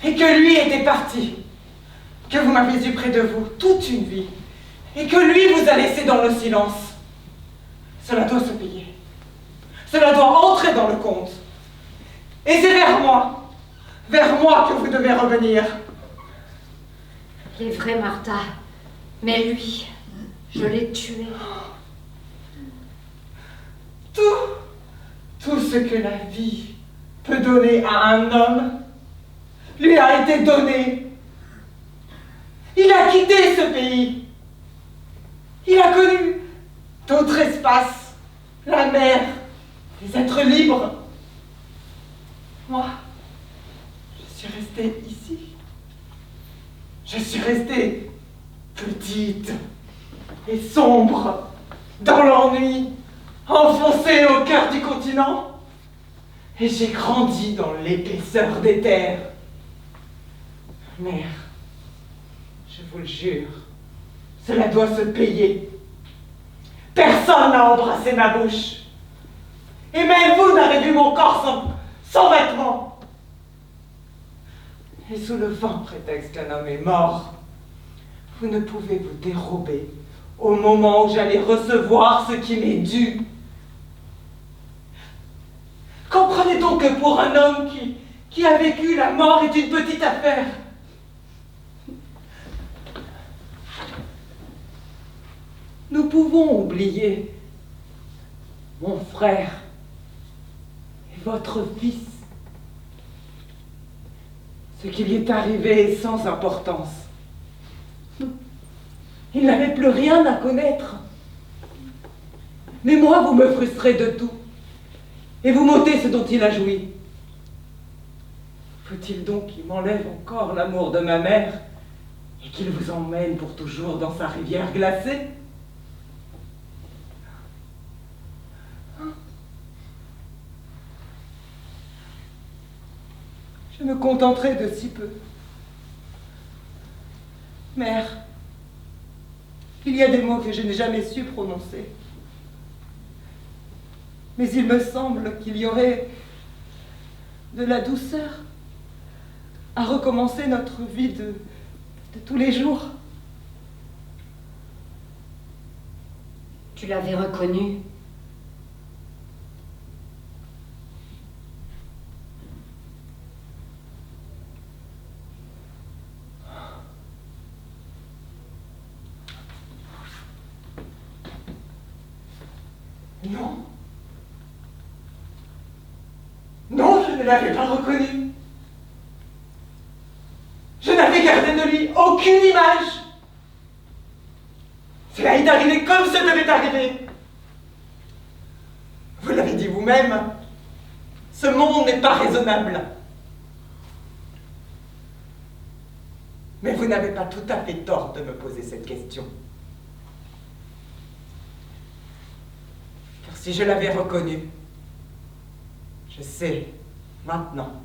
Et que lui était parti. Que vous m'avez eu près de vous toute une vie. Et que lui vous a laissé dans le silence. Cela doit se payer. Cela doit entrer dans le compte. Et c'est vers moi que vous devez revenir. Il est vrai, Martha. Mais lui, je l'ai tué. Tout ce que la vie peut donner à un homme lui a été donné. Il a quitté ce pays. Il a connu d'autres espaces, la mer, les êtres libres. Moi, je suis restée ici. Je suis restée petite et sombre, dans l'ennui, enfoncée au cœur du continent. Et j'ai grandi dans l'épaisseur des terres. Mère, je vous le jure, cela doit se payer. Personne n'a embrassé ma bouche. Et même vous n'avez vu mon corps sans vêtements. Et sous le vain prétexte qu'un homme est mort, vous ne pouvez vous dérober au moment où j'allais recevoir ce qui m'est dû. Comprenez donc que pour un homme qui a vécu, la mort est une petite affaire. Nous pouvons oublier mon frère et votre fils. Ce qui lui est arrivé est sans importance. Il n'avait plus rien à connaître. Mais moi, vous me frustrez de tout. Et vous m'ôtez ce dont il a joui. Faut-il donc qu'il m'enlève encore l'amour de ma mère et qu'il vous emmène pour toujours dans sa rivière glacée? Je me contenterai de si peu. Mère, il y a des mots que je n'ai jamais su prononcer. Mais il me semble qu'il y aurait de la douceur à recommencer notre vie de tous les jours. Tu l'avais reconnu. Non. Non, je ne l'avais pas reconnu. Je n'avais gardé de lui aucune image. Cela est arrivé comme ça devait arriver. Vous l'avez dit vous-même, ce monde n'est pas raisonnable. Mais vous n'avez pas tout à fait tort de me poser cette question. Car si je l'avais reconnu, je sais maintenant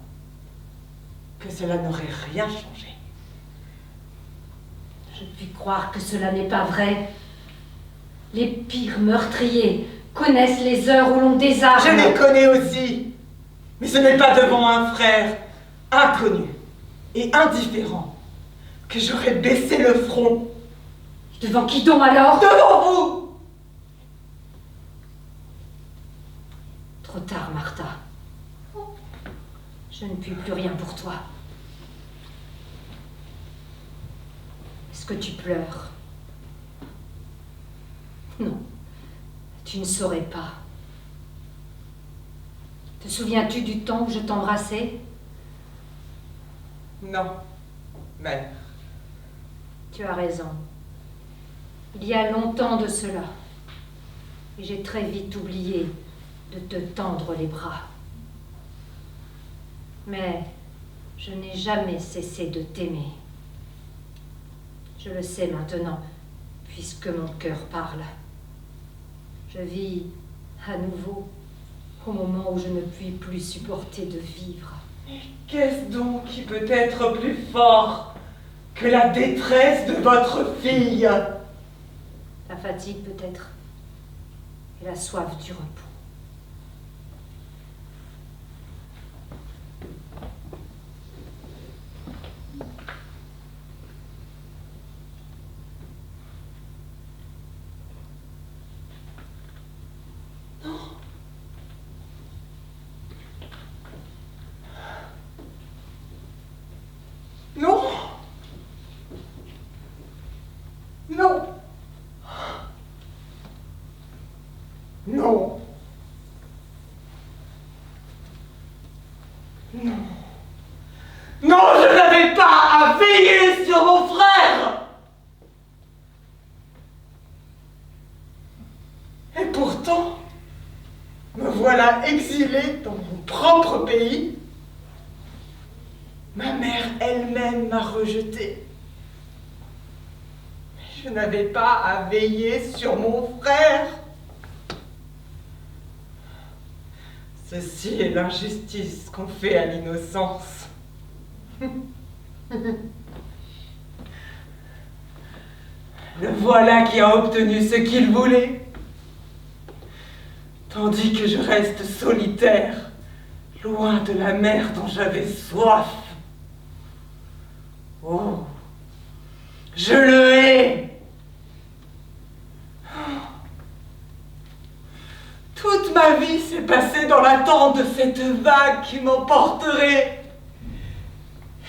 que cela n'aurait rien changé. Je puis croire que cela n'est pas vrai. Les pires meurtriers connaissent les heures où l'on désarme. Je les connais aussi, mais ce n'est pas devant un frère inconnu et indifférent que j'aurais baissé le front. Devant qui donc alors? Devant vous! Trop tard, Martha. Je ne puis plus rien pour toi. Est-ce que tu pleures? Non, tu ne saurais pas. Te souviens-tu du temps où je t'embrassais? Non, mère. Tu as raison. Il y a longtemps de cela. Et j'ai très vite oublié de te tendre les bras. Mais je n'ai jamais cessé de t'aimer. Je le sais maintenant, puisque mon cœur parle. Je vis à nouveau au moment où je ne puis plus supporter de vivre. Qu'est-ce donc qui peut être plus fort que la détresse de votre fille? La fatigue peut-être, et la soif du repos. Non! Non! Non! Non! Non, je n'avais pas à veiller sur mon frère! Et pourtant, me voilà exilé dans mon propre pays. Ma mère elle-même m'a rejeté. Mais je n'avais pas à veiller sur mon frère. Ceci est l'injustice qu'on fait à l'innocence. Le voilà qui a obtenu ce qu'il voulait. Tandis que je reste solitaire, loin de la mer dont j'avais soif. Oh, je le hais. Toute ma vie s'est passée dans l'attente de cette vague qui m'emporterait.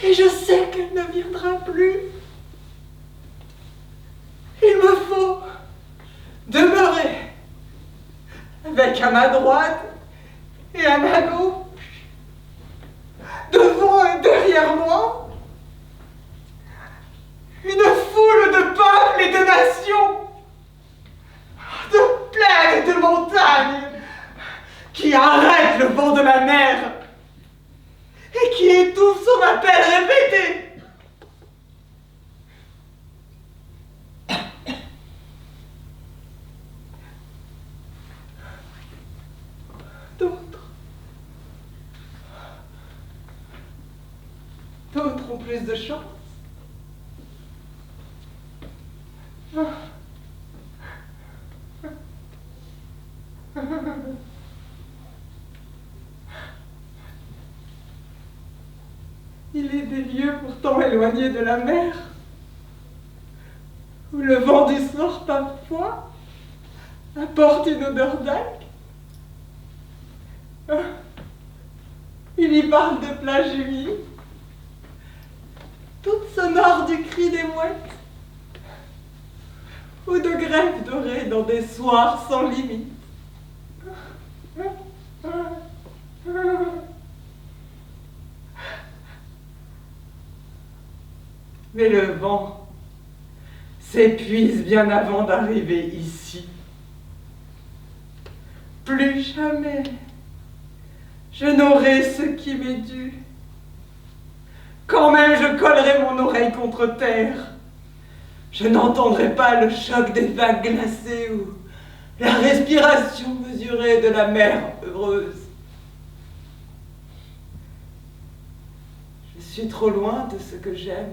Et je sais qu'elle ne viendra plus. Il me faut demeurer avec à ma droite et à ma gauche, devant et derrière moi, une foule de peuples et de nations, de plaines et de montagnes, qui arrêtent le vent de la mer et qui étouffent son appel répété. D'autres ont plus de chance. Il est des lieux pourtant éloignés de la mer, où le vent du soir parfois apporte une odeur d'algue. Il y parle de plages humides, toutes sonores du cri des mouettes, ou de grèves dorées dans des soirs sans limite. Mais le vent s'épuise bien avant d'arriver ici. Plus jamais je n'aurai ce qui m'est dû. Quand même je collerai mon oreille contre terre. Je n'entendrai pas le choc des vagues glacées ou la respiration mesurée de la mer heureuse. Je suis trop loin de ce que j'aime.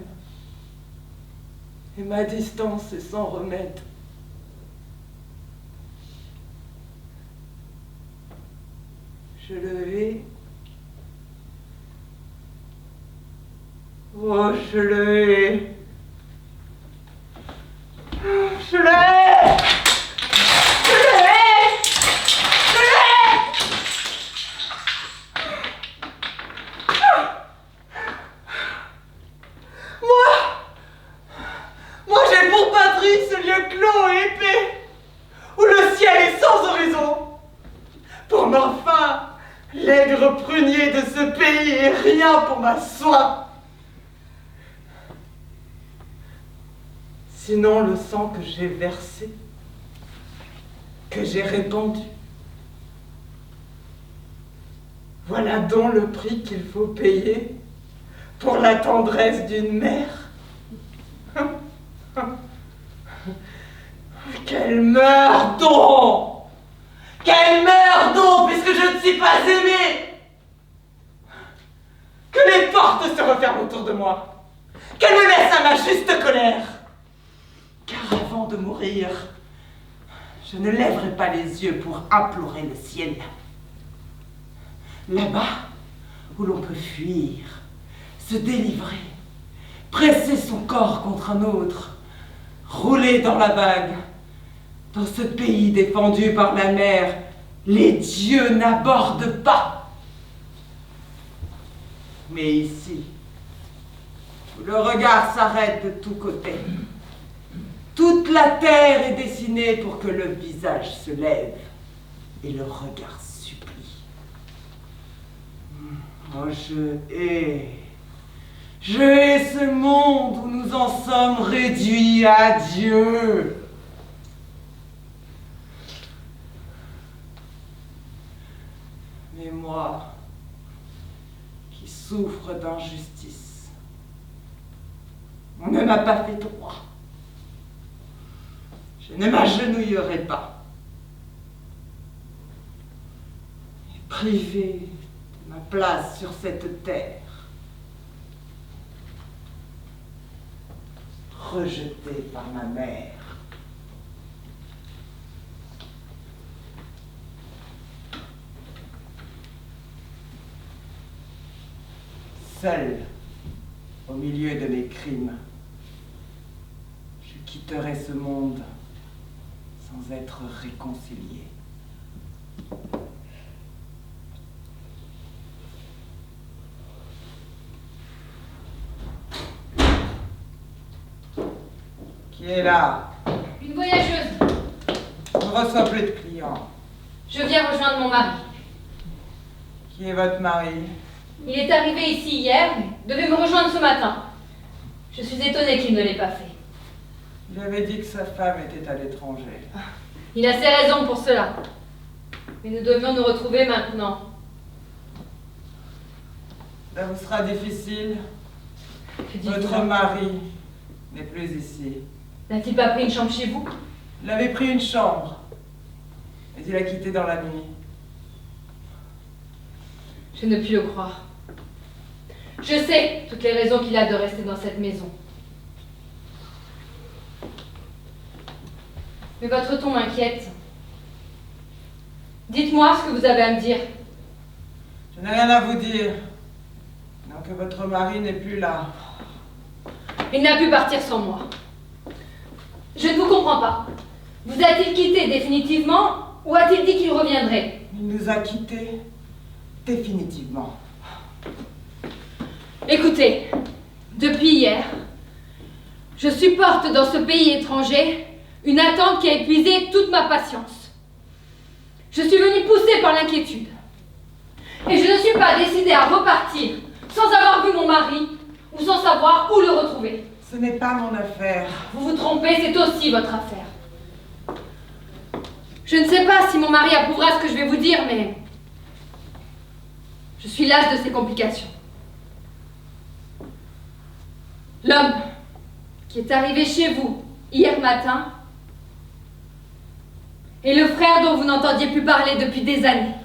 Et ma distance est sans remède. Je le hais. Oh, je le hais. Je le hais. Je le hais. Je le hais. Moi j'ai pour patrie ce lieu clos et épais, où le ciel est sans horizon. Pour ma faim, l'aigre prunier de ce pays est rien pour ma soif. Sinon le sang que j'ai versé, que j'ai répandu. Voilà donc le prix qu'il faut payer pour la tendresse d'une mère. Qu'elle meure donc! Qu'elle meure donc, puisque je ne suis pas aimée! Que les portes se referment autour de moi! Qu'elle me laisse à ma juste colère! Car avant de mourir, je ne lèverai pas les yeux pour implorer le ciel. Là-bas, où l'on peut fuir, se délivrer, presser son corps contre un autre, rouler dans la vague. Dans ce pays défendu par la mer, les dieux n'abordent pas. Mais ici, où le regard s'arrête de tous côtés, toute la terre est dessinée pour que le visage se lève et le regard supplie. Oh, je hais ce monde où nous en sommes réduits à Dieu. Mais moi, qui souffre d'injustice, on ne m'a pas fait droit. Je ne m'agenouillerai pas. Et privé de ma place sur cette terre, rejeté par ma mère. Seul, au milieu de mes crimes, je quitterai ce monde sans être réconcilié. Qui est là? Une voyageuse. Je ne reçois plus de clients. Je viens rejoindre mon mari. Qui est votre mari? Il est arrivé ici hier, mais devait me rejoindre ce matin. Je suis étonnée qu'il ne l'ait pas fait. Il avait dit que sa femme était à l'étranger. Il a ses raisons pour cela. Mais nous devions nous retrouver maintenant. Ça vous sera difficile. Que dites-vous? Votre mari n'est plus ici. N'a-t-il pas pris une chambre chez vous? Il avait pris une chambre, mais il a quitté dans la nuit. Je ne puis le croire. Je sais toutes les raisons qu'il a de rester dans cette maison. Mais votre ton m'inquiète. Dites-moi ce que vous avez à me dire. Je n'ai rien à vous dire. Non, que votre mari n'est plus là. Il n'a pu partir sans moi. Je ne vous comprends pas. Vous a-t-il quitté définitivement ou a-t-il dit qu'il reviendrait? Il nous a quittés définitivement. Écoutez, depuis hier, je supporte dans ce pays étranger une attente qui a épuisé toute ma patience. Je suis venue poussée par l'inquiétude. Et je ne suis pas décidée à repartir sans avoir vu mon mari ou sans savoir où le retrouver. Ce n'est pas mon affaire. Vous vous trompez, c'est aussi votre affaire. Je ne sais pas si mon mari approuvera ce que je vais vous dire, mais je suis lasse de ces complications. L'homme qui est arrivé chez vous hier matin est le frère dont vous n'entendiez plus parler depuis des années.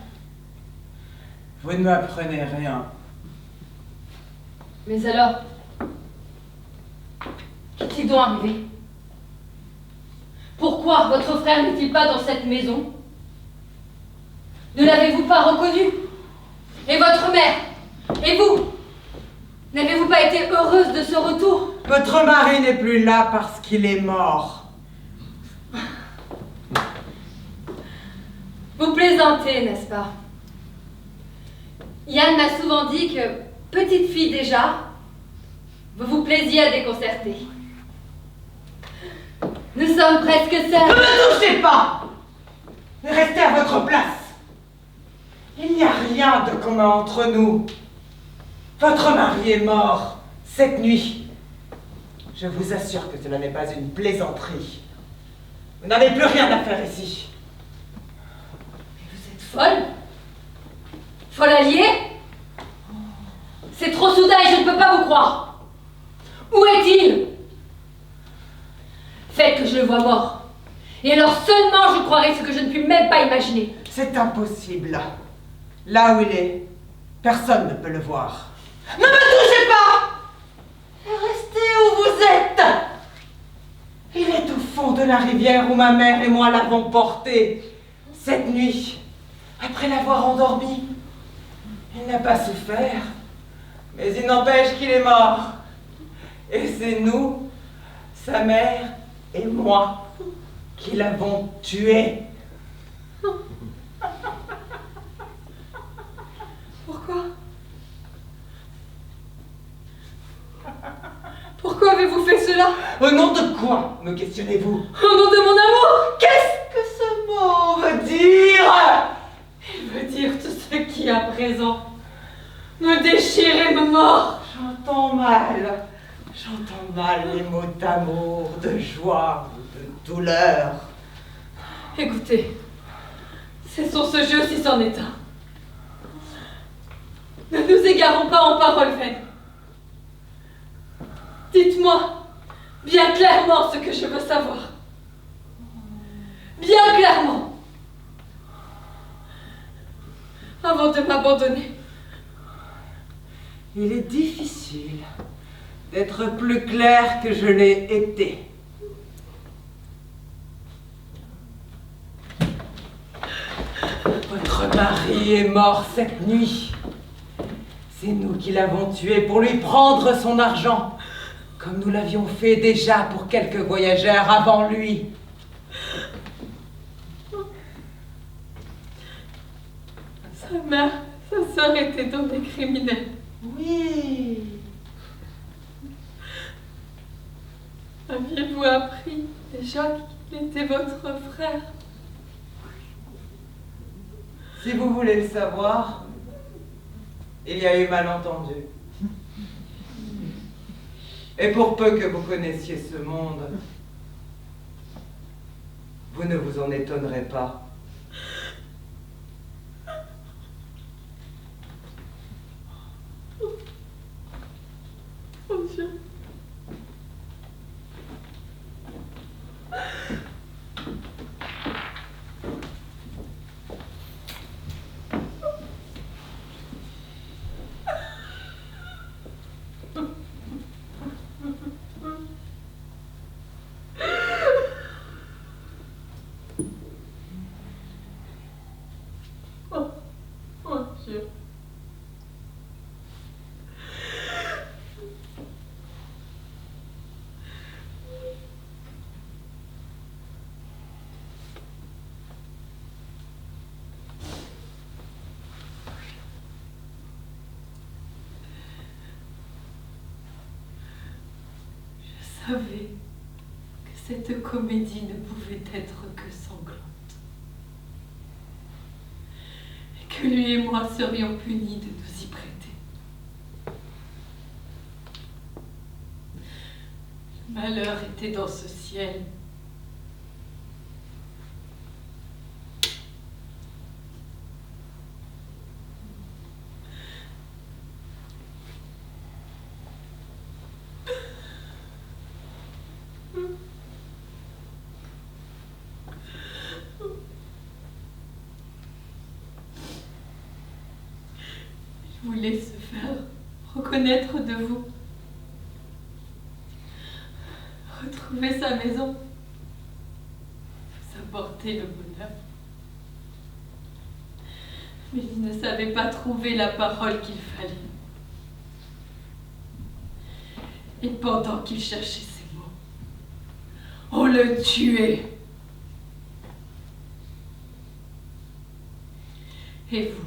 Vous ne m'apprenez rien. Mais alors, qu'est-il donc arrivé? Pourquoi votre frère n'est-il pas dans cette maison? Ne l'avez-vous pas reconnu? Et votre mère? Et vous? N'avez-vous pas été heureuse de ce retour? Votre mari n'est plus là parce qu'il est mort. Vous plaisantez, n'est-ce pas? Yann m'a souvent dit que, petite fille déjà, vous vous plaisiez à déconcerter. Nous sommes presque seuls. Ne me touchez pas! Restez à votre place. Il n'y a rien de commun entre nous. Votre mari est mort cette nuit. Je vous assure que cela n'est pas une plaisanterie. Vous n'avez plus rien à faire ici. Vous êtes folle? Folle alliée? C'est trop soudain et je ne peux pas vous croire. Où est-il? Faites que je le vois mort. Et alors seulement je croirai ce que je ne puis même pas imaginer. C'est impossible. Là où il est, personne ne peut le voir. Ne me touchez pas! Restez où vous êtes. Il est au fond de la rivière où ma mère et moi l'avons porté cette nuit, après l'avoir endormi. Il n'a pas souffert, mais il n'empêche qu'il est mort. Et c'est nous, sa mère et moi, qui l'avons tué. Pourquoi? Pourquoi avez-vous fait cela? Au nom de quoi me questionnez-vous? Au nom de mon amour! Qu'est-ce que ce mot veut dire? Il veut dire tout ce qui à présent me déchire et me mord. J'entends mal les mots d'amour, de joie, de douleur. Écoutez, cessons ce jeu si c'en est un. Ne nous égarons pas en paroles vaines. Dites-moi bien clairement ce que je veux savoir. Bien clairement. Avant de m'abandonner. Il est difficile d'être plus clair que je l'ai été. Votre mari est mort cette nuit. C'est nous qui l'avons tué pour lui prendre son argent, comme nous l'avions fait déjà pour quelques voyageurs avant lui. Sa mère, sa sœur étaient donc des criminels. Oui. Aviez-vous appris déjà qu'il était votre frère? Si vous voulez le savoir, il y a eu malentendu. Et pour peu que vous connaissiez ce monde, vous ne vous en étonnerez pas. Mon Dieu. Mon Dieu. Je savais que cette comédie ne pouvait être que sanglante. Et que lui et moi serions punis de nous y prêter. Le malheur était dans ce ciel. voulez se faire reconnaître de vous. Retrouver sa maison. Vous apporter le bonheur. Mais il ne savait pas trouver la parole qu'il fallait. Et pendant qu'il cherchait ces mots, on le tuait. Et vous,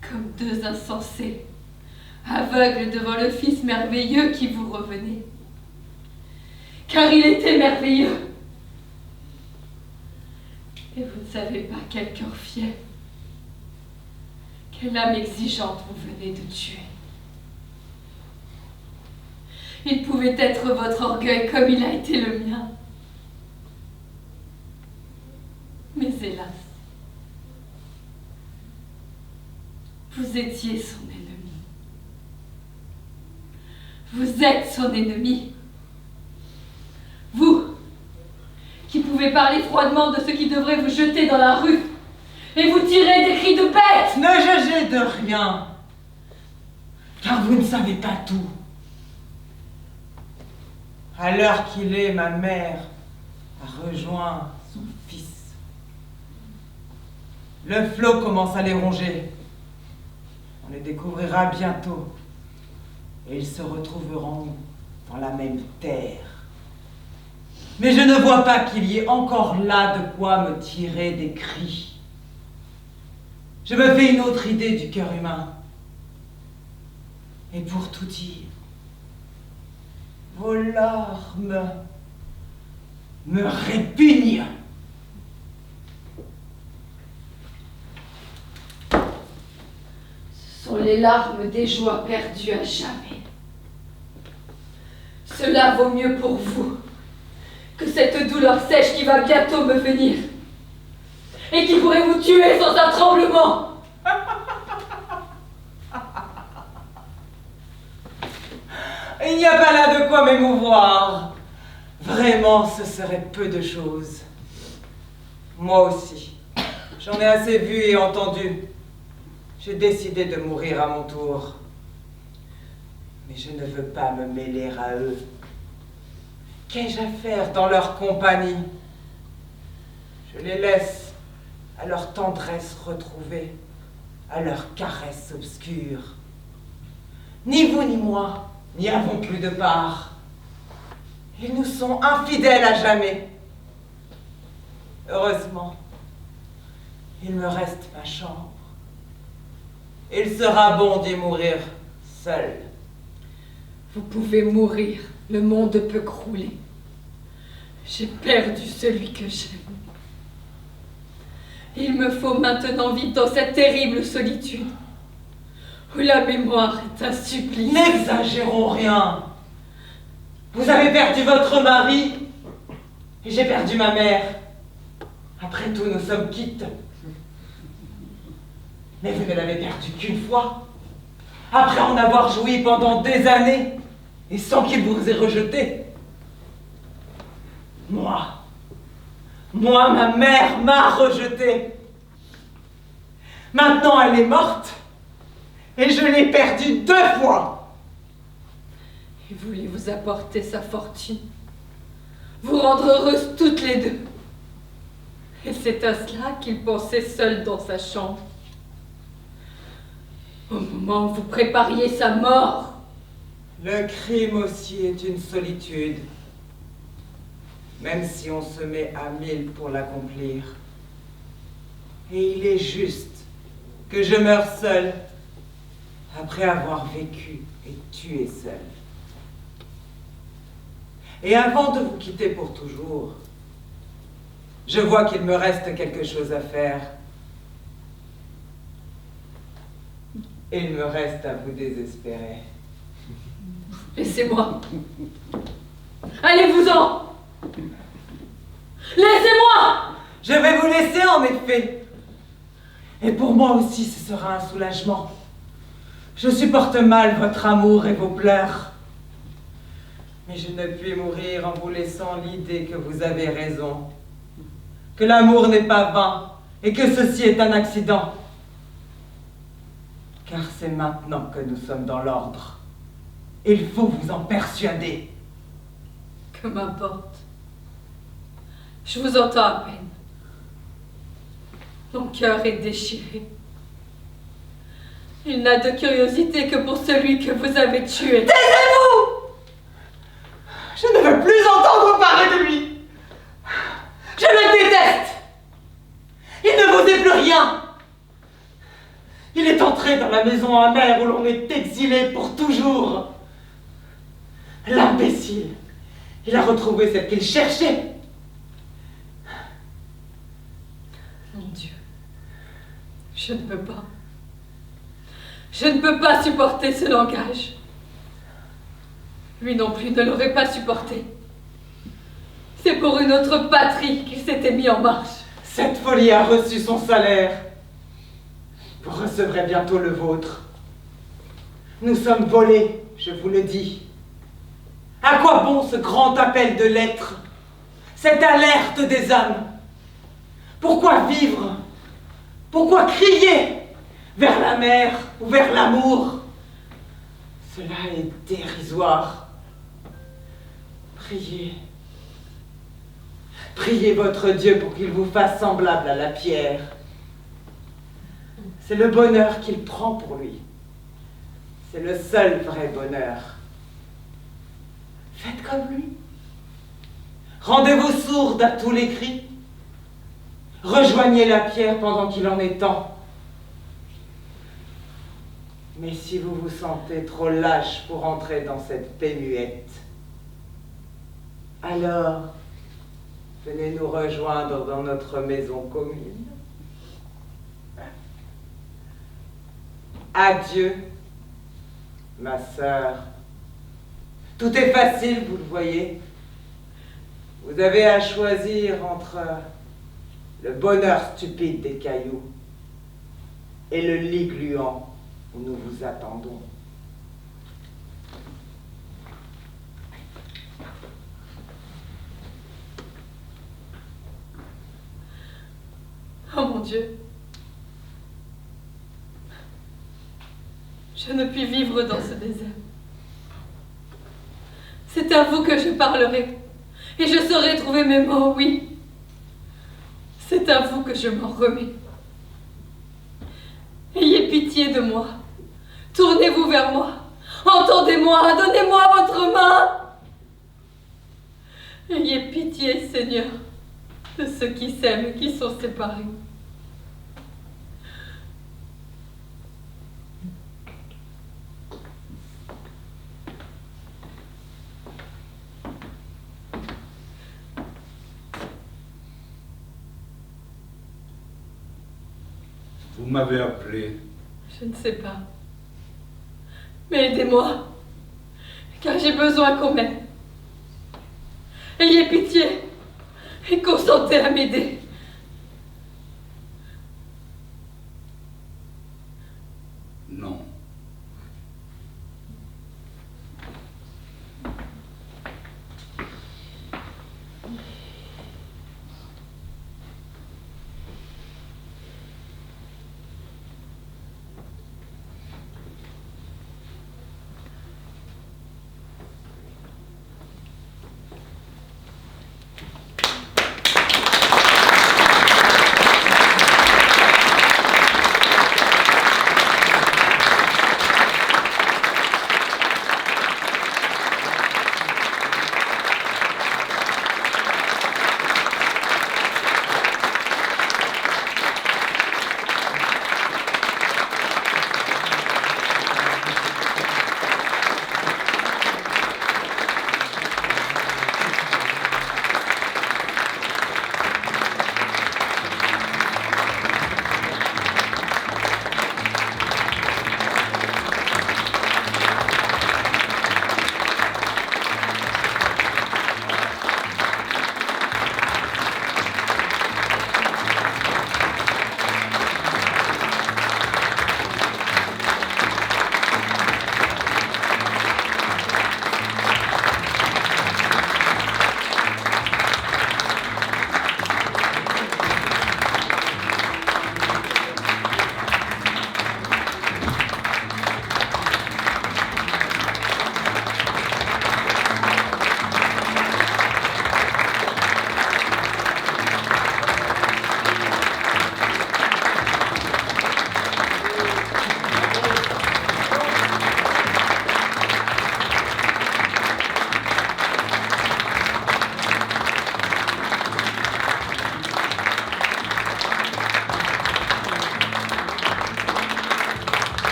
comme deux insensés, aveugles devant le Fils merveilleux qui vous revenait, car il était merveilleux. Et vous ne savez pas quel cœur fier, quelle âme exigeante vous venez de tuer. Il pouvait être votre orgueil comme il a été le mien. Mais hélas, vous étiez son ennemi. Vous êtes son ennemi. Vous, qui pouvez parler froidement de ce qui devrait vous jeter dans la rue et vous tirer des cris de bête. Ne jugez de rien, car vous ne savez pas tout. À l'heure qu'il est, ma mère a rejoint son fils. Le flot commence à les ronger. On les découvrira bientôt. Et ils se retrouveront dans la même terre. Mais je ne vois pas qu'il y ait encore là de quoi me tirer des cris. Je me fais une autre idée du cœur humain. Et pour tout dire, vos larmes me répugnent. Ce sont les larmes des joies perdues à jamais. Cela vaut mieux pour vous que cette douleur sèche qui va bientôt me venir et qui pourrait vous tuer sans un tremblement. Il n'y a pas là de quoi m'émouvoir. Vraiment, ce serait peu de choses. Moi aussi, j'en ai assez vu et entendu. J'ai décidé de mourir à mon tour. Mais je ne veux pas me mêler à eux. Qu'ai-je à faire dans leur compagnie? Je les laisse à leur tendresse retrouvée, à leur caresse obscure. Ni vous ni moi n'y avons plus de part. Ils nous sont infidèles à jamais. Heureusement, il me reste ma chambre. Il sera bon d'y mourir seul. Vous pouvez mourir, le monde peut crouler. J'ai perdu celui que j'aime. Il me faut maintenant vivre dans cette terrible solitude, où la mémoire est un supplice. N'exagérons rien. Vous avez perdu votre mari, et j'ai perdu ma mère. Après tout, nous sommes quittes. Mais vous ne l'avez perdu qu'une fois, après en avoir joui pendant des années, et sans qu'il vous ait rejeté. Moi, ma mère m'a rejeté. Maintenant, elle est morte, et je l'ai perdue 2 fois. Il voulait vous apporter sa fortune, vous rendre heureuses toutes les deux. Et c'est à cela qu'il pensait seul dans sa chambre. Au moment où vous prépariez sa mort. Le crime aussi est une solitude, même si on se met à 1000 pour l'accomplir. Et il est juste que je meure seule après avoir vécu et tué seule. Et avant de vous quitter pour toujours, je vois qu'il me reste quelque chose à faire. Et il me reste à vous désespérer. Laissez-moi. Allez-vous-en. Laissez-moi. Je vais vous laisser en effet. Et pour moi aussi, ce sera un soulagement. Je supporte mal votre amour et vos pleurs. Mais je ne puis mourir en vous laissant l'idée que vous avez raison. Que l'amour n'est pas vain et que ceci est un accident. Car c'est maintenant que nous sommes dans l'ordre. Il faut vous en persuader. Que m'importe. Je vous entends à peine. Mon cœur est déchiré. Il n'a de curiosité que pour celui que vous avez tué. Taisez-vous! Je ne veux plus entendre parler de lui. Je le déteste. Il ne vausait plus rien. Il est entré dans la maison amère où l'on est exilé pour toujours. L'imbécile. Il a retrouvé celle qu'il cherchait. Mon Dieu. Je ne peux pas. Je ne peux pas supporter ce langage. Lui non plus ne l'aurait pas supporté. C'est pour une autre patrie qu'il s'était mis en marche. Cette folie a reçu son salaire. Vous recevrez bientôt le vôtre. Nous sommes volés, je vous le dis. À quoi bon ce grand appel de l'être, cette alerte des âmes? Pourquoi vivre? Pourquoi crier vers la mer ou vers l'amour? Cela est dérisoire. Priez. Priez votre Dieu pour qu'il vous fasse semblable à la pierre. C'est le bonheur qu'il prend pour lui. C'est le seul vrai bonheur. Faites comme lui. Rendez-vous sourde à tous les cris. Rejoignez la pierre pendant qu'il en est temps. Mais si vous vous sentez trop lâche pour entrer dans cette paix muette, alors venez nous rejoindre dans notre maison commune. Adieu, ma sœur. Tout est facile, vous le voyez. Vous avez à choisir entre le bonheur stupide des cailloux et le lit gluant où nous vous attendons. Oh mon Dieu. Je ne puis vivre dans ce désert. C'est à vous que je parlerai, et je saurai trouver mes mots, oui. C'est à vous que je m'en remets. Ayez pitié de moi. Tournez-vous vers moi. Entendez-moi, donnez-moi votre main. Ayez pitié, Seigneur, de ceux qui s'aiment et qui sont séparés. Vous m'avez appelé. Je ne sais pas. Mais aidez-moi, car j'ai besoin qu'on m'aide. Ayez pitié et consentez à m'aider. Non.